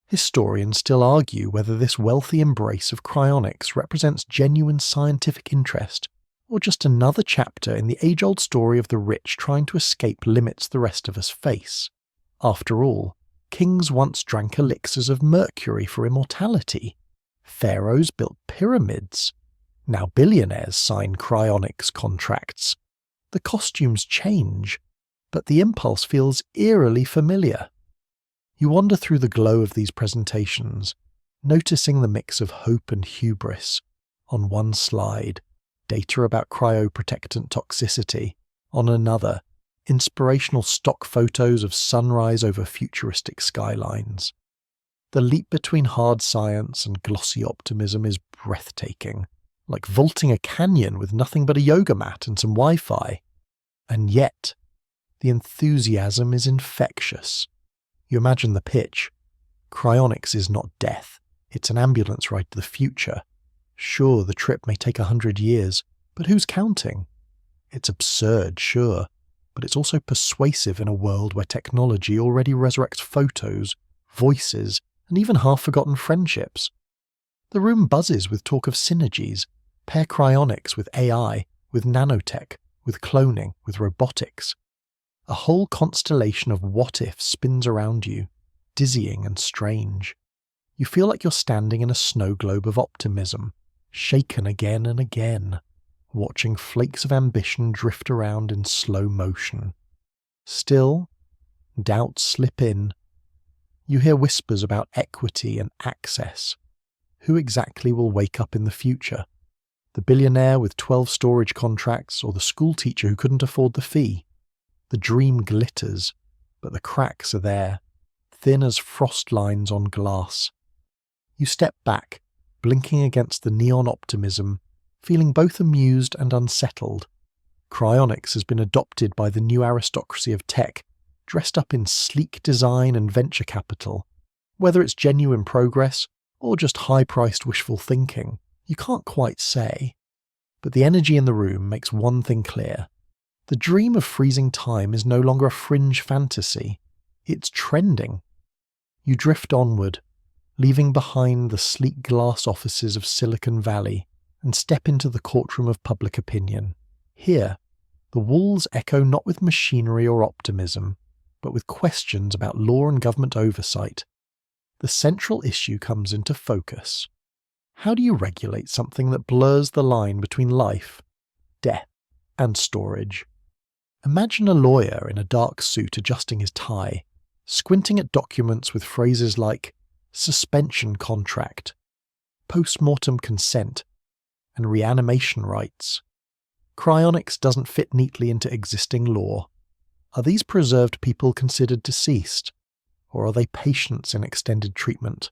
Historians still argue whether this wealthy embrace of cryonics represents genuine scientific interest, or just another chapter in the age-old story of the rich trying to escape limits the rest of us face. After all, kings once drank elixirs of mercury for immortality. Pharaohs built pyramids. Now billionaires sign cryonics contracts. The costumes change, but the impulse feels eerily familiar. You wander through the glow of these presentations, noticing the mix of hope and hubris. On one slide, data about cryoprotectant toxicity. On another, inspirational stock photos of sunrise over futuristic skylines. The leap between hard science and glossy optimism is breathtaking, like vaulting a canyon with nothing but a yoga mat and some Wi-Fi. And yet, the enthusiasm is infectious. You imagine the pitch. Cryonics is not death. It's an ambulance ride to the future. Sure, the trip may take 100 years, but who's counting? It's absurd, sure, but it's also persuasive in a world where technology already resurrects photos, voices, and even half-forgotten friendships. The room buzzes with talk of synergies. Pair cryonics with AI, with nanotech, with cloning, with robotics. A whole constellation of what-ifs spins around you, dizzying and strange. You feel like you're standing in a snow globe of optimism, shaken again and again, watching flakes of ambition drift around in slow motion. Still, doubts slip in. You hear whispers about equity and access. Who exactly will wake up in the future? The billionaire with 12 storage contracts or the school teacher who couldn't afford the fee? The dream glitters, but the cracks are there, thin as frost lines on glass. You step back, blinking against the neon optimism, feeling both amused and unsettled. Cryonics has been adopted by the new aristocracy of tech, dressed up in sleek design and venture capital. Whether it's genuine progress or just high-priced wishful thinking, you can't quite say. But the energy in the room makes one thing clear. The dream of freezing time is no longer a fringe fantasy. It's trending. You drift onward, leaving behind the sleek glass offices of Silicon Valley, and step into the courtroom of public opinion. Here, the walls echo not with machinery or optimism, but with questions about law and government oversight. The central issue comes into focus. How do you regulate something that blurs the line between life, death, and storage? Imagine a lawyer in a dark suit adjusting his tie, squinting at documents with phrases like suspension contract, post-mortem consent, and reanimation rights. Cryonics doesn't fit neatly into existing law. Are these preserved people considered deceased, or are they patients in extended treatment?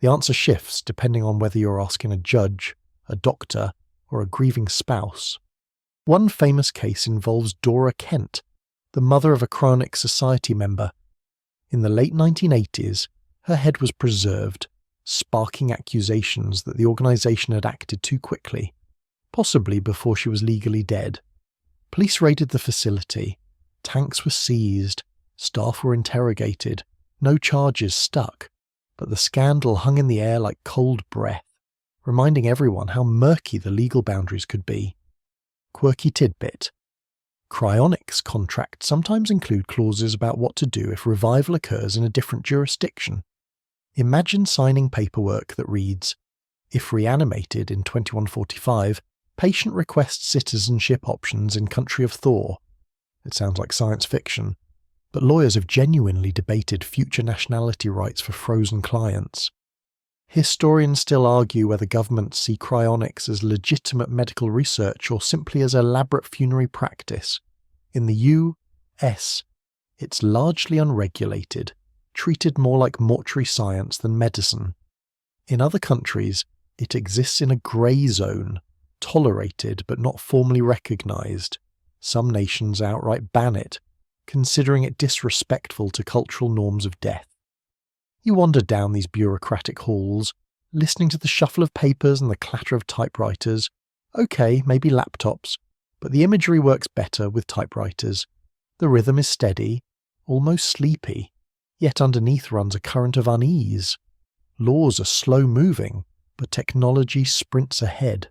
The answer shifts depending on whether you're asking a judge, a doctor, or a grieving spouse. One famous case involves Dora Kent, the mother of a Cryonics Society member. In the late 1980s, her head was preserved, sparking accusations that the organisation had acted too quickly. possibly before she was legally dead. Police raided the facility. Tanks were seized. Staff were interrogated. No charges stuck. But the scandal hung in the air like cold breath, reminding everyone how murky the legal boundaries could be. Quirky tidbit. Cryonics contracts sometimes include clauses about what to do if revival occurs in a different jurisdiction. Imagine signing paperwork that reads, "If reanimated in 2145, patient requests citizenship options in country of Thor." It sounds like science fiction, but lawyers have genuinely debated future nationality rights for frozen clients. Historians still argue whether governments see cryonics as legitimate medical research or simply as elaborate funerary practice. In the US, it's largely unregulated, treated more like mortuary science than medicine. In other countries, it exists in a grey zone, tolerated but not formally recognised. Some nations outright ban it, considering it disrespectful to cultural norms of death. You wander down these bureaucratic halls, listening to the shuffle of papers and the clatter of typewriters. Okay, maybe laptops, but the imagery works better with typewriters. The rhythm is steady, almost sleepy, yet underneath runs a current of unease. Laws are slow-moving, but technology sprints ahead.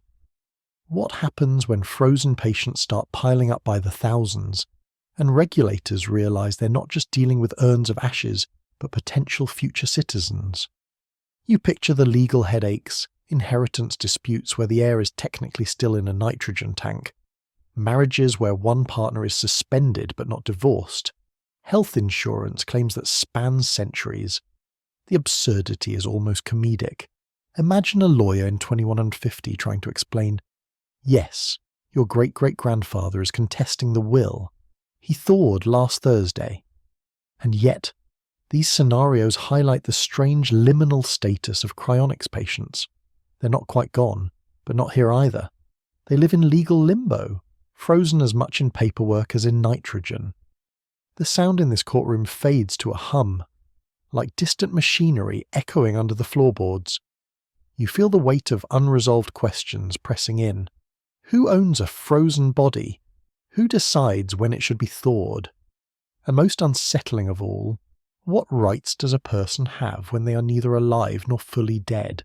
What happens when frozen patients start piling up by the thousands, and regulators realise they're not just dealing with urns of ashes, but potential future citizens? You picture the legal headaches, inheritance disputes where the heir is technically still in a nitrogen tank, marriages where one partner is suspended but not divorced, health insurance claims that span centuries. The absurdity is almost comedic. Imagine a lawyer in 2150 trying to explain, yes, your great-great-grandfather is contesting the will. He thawed last Thursday. And yet, these scenarios highlight the strange liminal status of cryonics patients. They're not quite gone, but not here either. They live in legal limbo, frozen as much in paperwork as in nitrogen. The sound in this courtroom fades to a hum, like distant machinery echoing under the floorboards. You feel the weight of unresolved questions pressing in. Who owns a frozen body? Who decides when it should be thawed? And most unsettling of all, what rights does a person have when they are neither alive nor fully dead?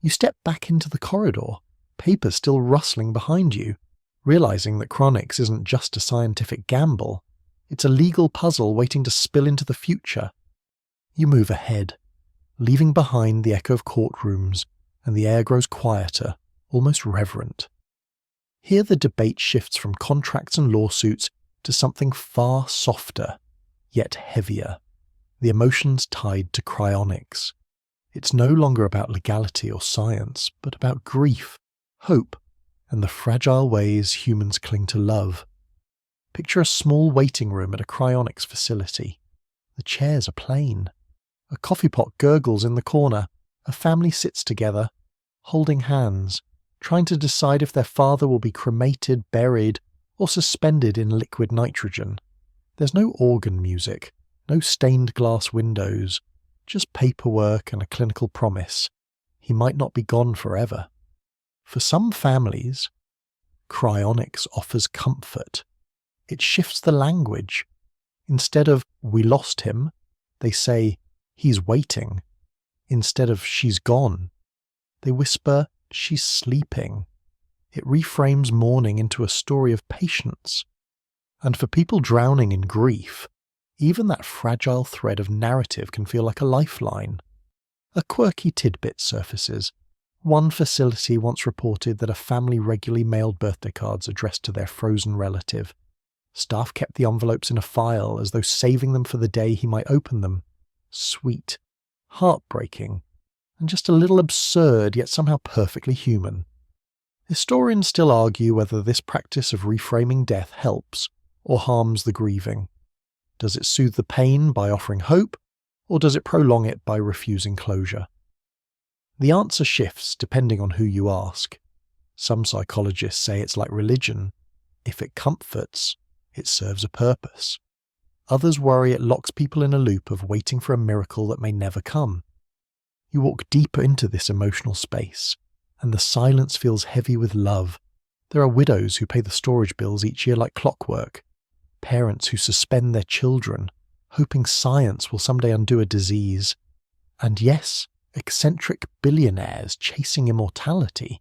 You step back into the corridor, papers still rustling behind you, realizing that cryonics isn't just a scientific gamble. It's a legal puzzle waiting to spill into the future. You move ahead, leaving behind the echo of courtrooms, and the air grows quieter, almost reverent. Here the debate shifts from contracts and lawsuits to something far softer, yet heavier. The emotions tied to cryonics. It's no longer about legality or science, but about grief, hope, and the fragile ways humans cling to love. Picture a small waiting room at a cryonics facility. The chairs are plain. A coffee pot gurgles in the corner. A family sits together, holding hands, trying to decide if their father will be cremated, buried, or suspended in liquid nitrogen. There's no organ music, no stained glass windows, just paperwork and a clinical promise. He might not be gone forever. For some families, cryonics offers comfort. It shifts the language. Instead of, "we lost him," they say, "he's waiting." Instead of, "she's gone," they whisper, "she's sleeping." It reframes mourning into a story of patience. And for people drowning in grief, even that fragile thread of narrative can feel like a lifeline. A quirky tidbit surfaces. One facility once reported that a family regularly mailed birthday cards addressed to their frozen relative. Staff kept the envelopes in a file as though saving them for the day he might open them. Sweet, heartbreaking, and just a little absurd yet somehow perfectly human. Historians still argue whether this practice of reframing death helps or harms the grieving. Does it soothe the pain by offering hope, or does it prolong it by refusing closure? The answer shifts depending on who you ask. Some psychologists say it's like religion. If it comforts, it serves a purpose. Others worry it locks people in a loop of waiting for a miracle that may never come. You walk deeper into this emotional space, and the silence feels heavy with love, There are widows who pay the storage bills each year like clockwork, parents who suspend their children, hoping science will someday undo a disease, and yes, eccentric billionaires chasing immortality,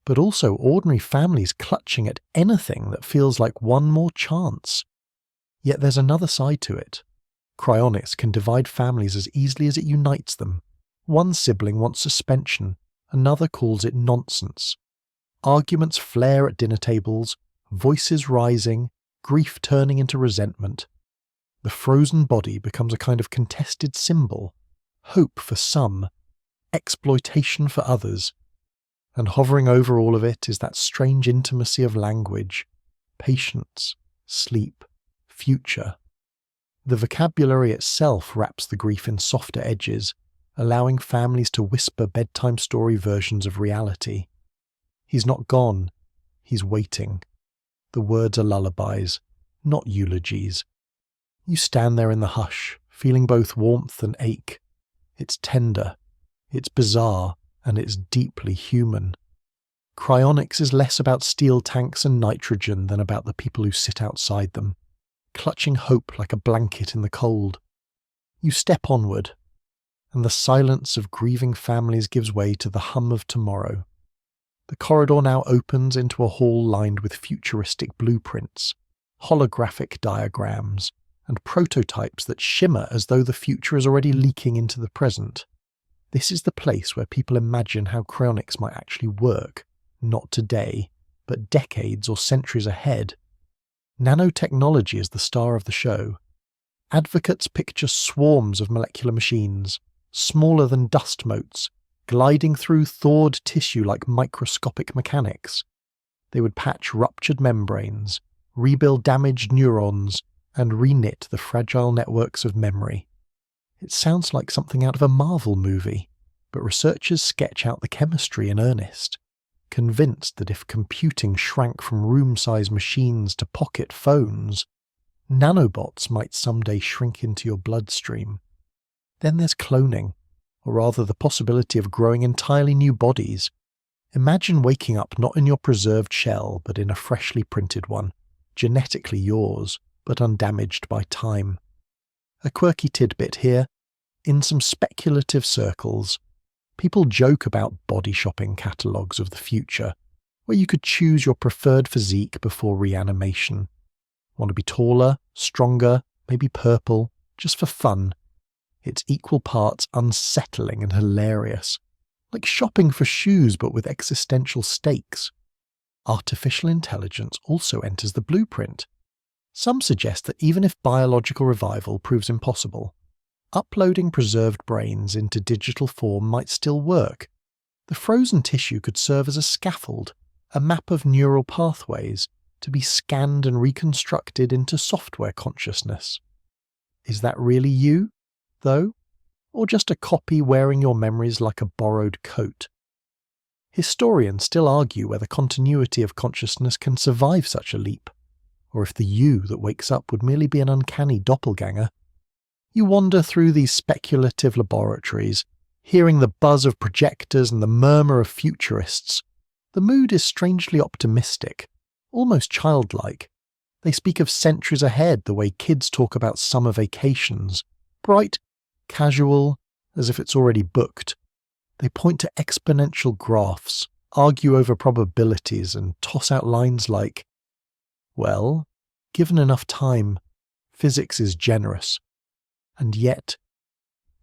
but also ordinary families clutching at anything that feels like one more chance. Yet there's another side to it. Cryonics can divide families as easily as it unites them. One sibling wants suspension, another calls it nonsense. Arguments flare at dinner tables, voices rising, grief turning into resentment. The frozen body becomes a kind of contested symbol, hope for some, exploitation for others. And hovering over all of it is that strange intimacy of language, patience, sleep, future. The vocabulary itself wraps the grief in softer edges, allowing families to whisper bedtime story versions of reality. He's not gone, he's waiting. The words are lullabies, not eulogies. You stand there in the hush, feeling both warmth and ache. It's tender, it's bizarre, and it's deeply human. Cryonics is less about steel tanks and nitrogen than about the people who sit outside them, clutching hope like a blanket in the cold. You step onward, and the silence of grieving families gives way to the hum of tomorrow. The corridor now opens into a hall lined with futuristic blueprints, holographic diagrams, and prototypes that shimmer as though the future is already leaking into the present. This is the place where people imagine how cryonics might actually work, not today, but decades or centuries ahead. Nanotechnology is the star of the show. Advocates picture swarms of molecular machines, smaller than dust motes, gliding through thawed tissue like microscopic mechanics. They would patch ruptured membranes, rebuild damaged neurons, and reknit the fragile networks of memory. It sounds like something out of a Marvel movie, but researchers sketch out the chemistry in earnest, convinced that if computing shrank from room-sized machines to pocket phones, nanobots might someday shrink into your bloodstream. Then there's cloning, or rather the possibility of growing entirely new bodies. Imagine waking up not in your preserved shell, but in a freshly printed one, genetically yours, but undamaged by time. A quirky tidbit here. In some speculative circles, people joke about body shopping catalogues of the future, where you could choose your preferred physique before reanimation. Want to be taller, stronger, maybe purple, just for fun. It's equal parts unsettling and hilarious, like shopping for shoes but with existential stakes. Artificial intelligence also enters the blueprint. Some suggest that even if biological revival proves impossible, uploading preserved brains into digital form might still work. The frozen tissue could serve as a scaffold, a map of neural pathways, to be scanned and reconstructed into software consciousness. Is that really you, though? Or just a copy wearing your memories like a borrowed coat? Historians still argue whether continuity of consciousness can survive such a leap, or if the you that wakes up would merely be an uncanny doppelganger. You wander through these speculative laboratories, hearing the buzz of projectors and the murmur of futurists. The mood is strangely optimistic, almost childlike. They speak of centuries ahead the way kids talk about summer vacations, bright, casual, as if it's already booked. They point to exponential graphs, argue over probabilities, and toss out lines like, well, given enough time, physics is generous. And yet,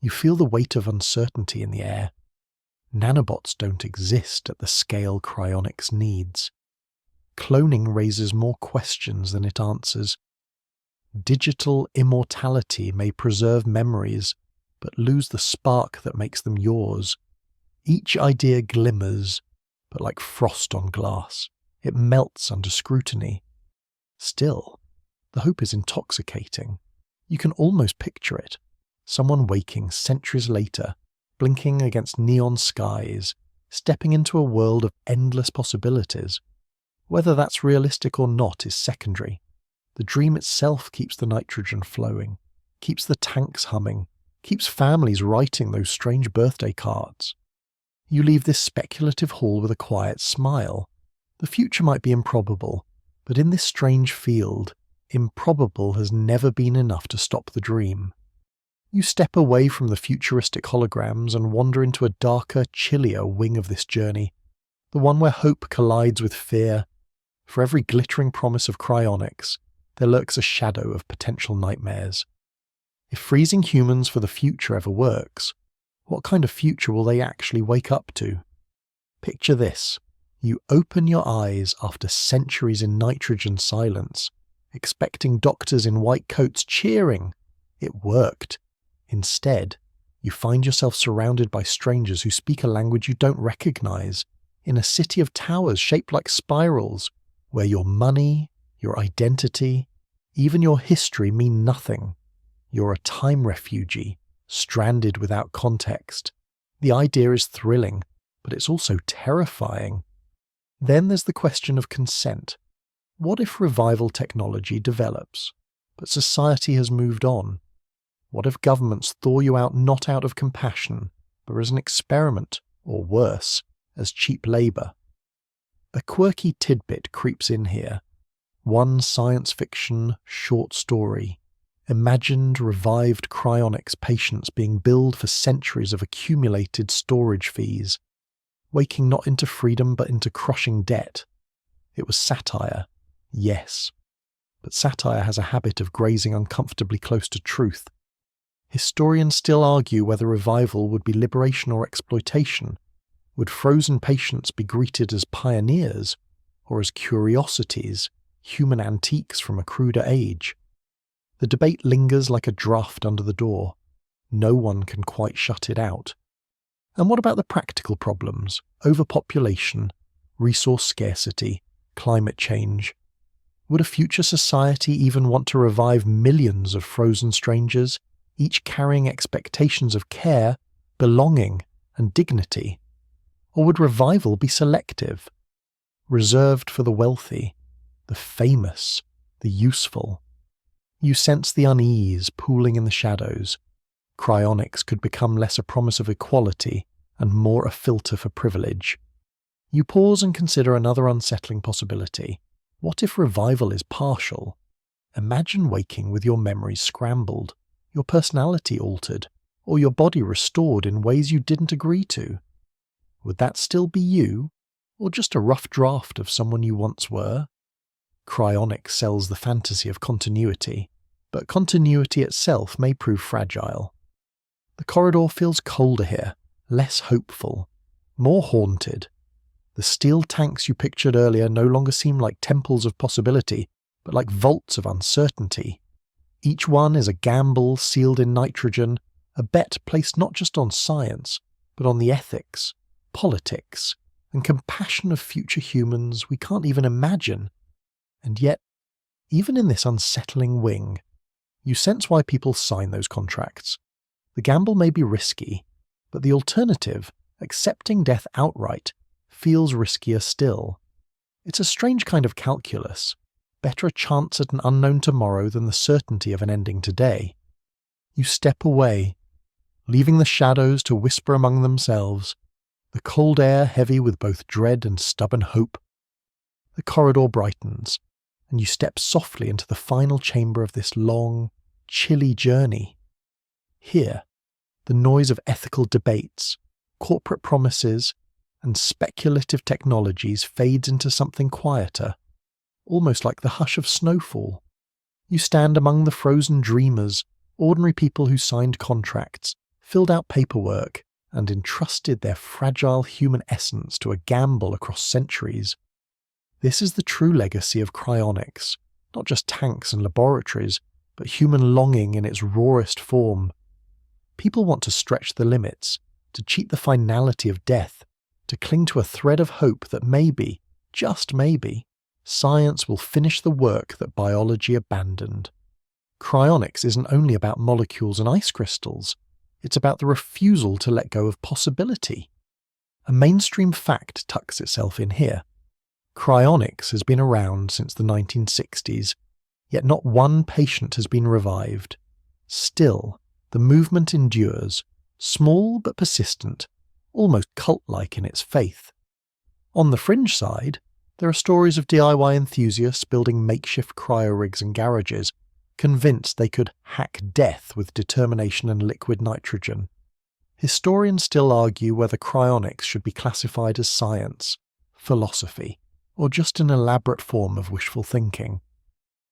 you feel the weight of uncertainty in the air. Nanobots don't exist at the scale cryonics needs. Cloning raises more questions than it answers. Digital immortality may preserve memories, but lose the spark that makes them yours. Each idea glimmers, but like frost on glass, it melts under scrutiny. Still, the hope is intoxicating. You can almost picture it. Someone waking centuries later, blinking against neon skies, stepping into a world of endless possibilities. Whether that's realistic or not is secondary. The dream itself keeps the nitrogen flowing, keeps the tanks humming, keeps families writing those strange birthday cards. You leave this speculative hall with a quiet smile. The future might be improbable, but in this strange field, improbable has never been enough to stop the dream. You step away from the futuristic holograms and wander into a darker, chillier wing of this journey, the one where hope collides with fear. For every glittering promise of cryonics, there lurks a shadow of potential nightmares. If freezing humans for the future ever works, what kind of future will they actually wake up to? Picture this. You open your eyes after centuries in nitrogen silence, expecting doctors in white coats cheering. It worked. Instead, you find yourself surrounded by strangers who speak a language you don't recognize, in a city of towers shaped like spirals, where your money, your identity, even your history mean nothing. You're a time refugee, stranded without context. The idea is thrilling, but it's also terrifying. Then there's the question of consent. What if revival technology develops, but society has moved on? What if governments thaw you out not out of compassion, but as an experiment, or worse, as cheap labour? A quirky tidbit creeps in here. One science fiction short story. Imagined revived cryonics patients being billed for centuries of accumulated storage fees, waking not into freedom but into crushing debt. It was satire, yes, but satire has a habit of grazing uncomfortably close to truth. Historians still argue whether revival would be liberation or exploitation. Would frozen patients be greeted as pioneers, or as curiosities, human antiques from a cruder age? The debate lingers like a draft under the door. No one can quite shut it out. And what about the practical problems? Overpopulation, resource scarcity, climate change. Would a future society even want to revive millions of frozen strangers, each carrying expectations of care, belonging, and dignity? Or would revival be selective, reserved for the wealthy, the famous, the useful? You sense the unease pooling in the shadows. Cryonics could become less a promise of equality and more a filter for privilege. You pause and consider another unsettling possibility. What if revival is partial? Imagine waking with your memories scrambled, your personality altered, or your body restored in ways you didn't agree to. Would that still be you, or just a rough draft of someone you once were? Cryonics sells the fantasy of continuity, but continuity itself may prove fragile. The corridor feels colder here, less hopeful, more haunted. The steel tanks you pictured earlier no longer seem like temples of possibility, but like vaults of uncertainty. Each one is a gamble sealed in nitrogen, a bet placed not just on science, but on the ethics, politics, and compassion of future humans we can't even imagine. And yet, even in this unsettling wing, you sense why people sign those contracts. The gamble may be risky, but the alternative, accepting death outright, feels riskier still. It's a strange kind of calculus. Better a chance at an unknown tomorrow than the certainty of an ending today. You step away, leaving the shadows to whisper among themselves, the cold air heavy with both dread and stubborn hope. The corridor brightens, and you step softly into the final chamber of this long, chilly journey. Here, the noise of ethical debates, corporate promises, and speculative technologies fades into something quieter, almost like the hush of snowfall. You stand among the frozen dreamers, ordinary people who signed contracts, filled out paperwork, and entrusted their fragile human essence to a gamble across centuries. This is the true legacy of cryonics, not just tanks and laboratories, but human longing in its rawest form. People want to stretch the limits, to cheat the finality of death, to cling to a thread of hope that maybe, just maybe, science will finish the work that biology abandoned. Cryonics isn't only about molecules and ice crystals, it's about the refusal to let go of possibility. A mainstream fact tucks itself in here. Cryonics has been around since the 1960s, yet not one patient has been revived. Still, the movement endures, small but persistent, almost cult-like in its faith. On the fringe side, There are stories of DIY enthusiasts building makeshift cryorigs and garages, convinced they could hack death with determination and liquid nitrogen. Historians still argue whether cryonics should be classified as science, philosophy, or just an elaborate form of wishful thinking.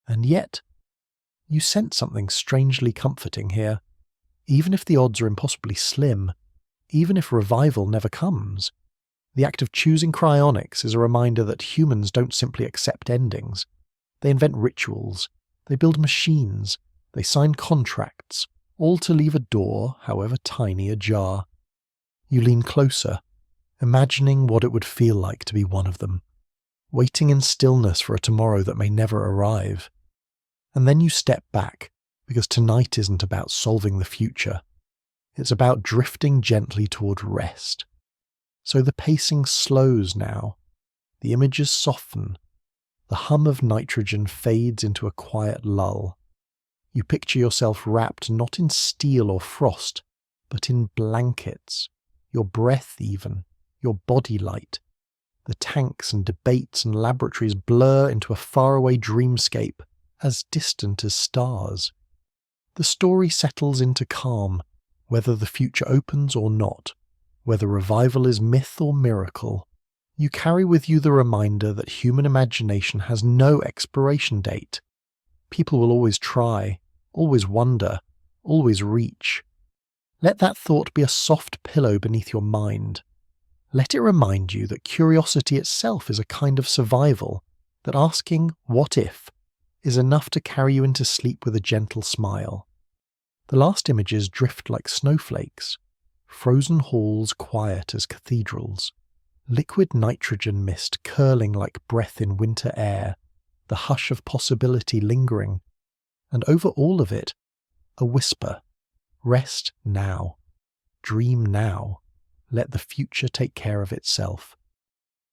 And yet, you sense something strangely comforting here. Even if the odds are impossibly slim, even if revival never comes, the act of choosing cryonics is a reminder that humans don't simply accept endings. They invent rituals, they build machines, they sign contracts, all to leave a door, however tiny, ajar. You lean closer, imagining what it would feel like to be one of them, waiting in stillness for a tomorrow that may never arrive. And then you step back, because tonight isn't about solving the future. It's about drifting gently toward rest. So the pacing slows now, the images soften, the hum of nitrogen fades into a quiet lull. You picture yourself wrapped not in steel or frost, but in blankets, your breath even, your body light. The tanks and debates and laboratories blur into a faraway dreamscape, as distant as stars. The story settles into calm, whether the future opens or not, whether revival is myth or miracle. You carry with you the reminder that human imagination has no expiration date. People will always try, always wonder, always reach. Let that thought be a soft pillow beneath your mind. Let it remind you that curiosity itself is a kind of survival, that asking "what if" is enough to carry you into sleep with a gentle smile. The last images drift like snowflakes, frozen halls quiet as cathedrals, liquid nitrogen mist curling like breath in winter air, the hush of possibility lingering, and over all of it, a whisper: rest now, dream now, let the future take care of itself.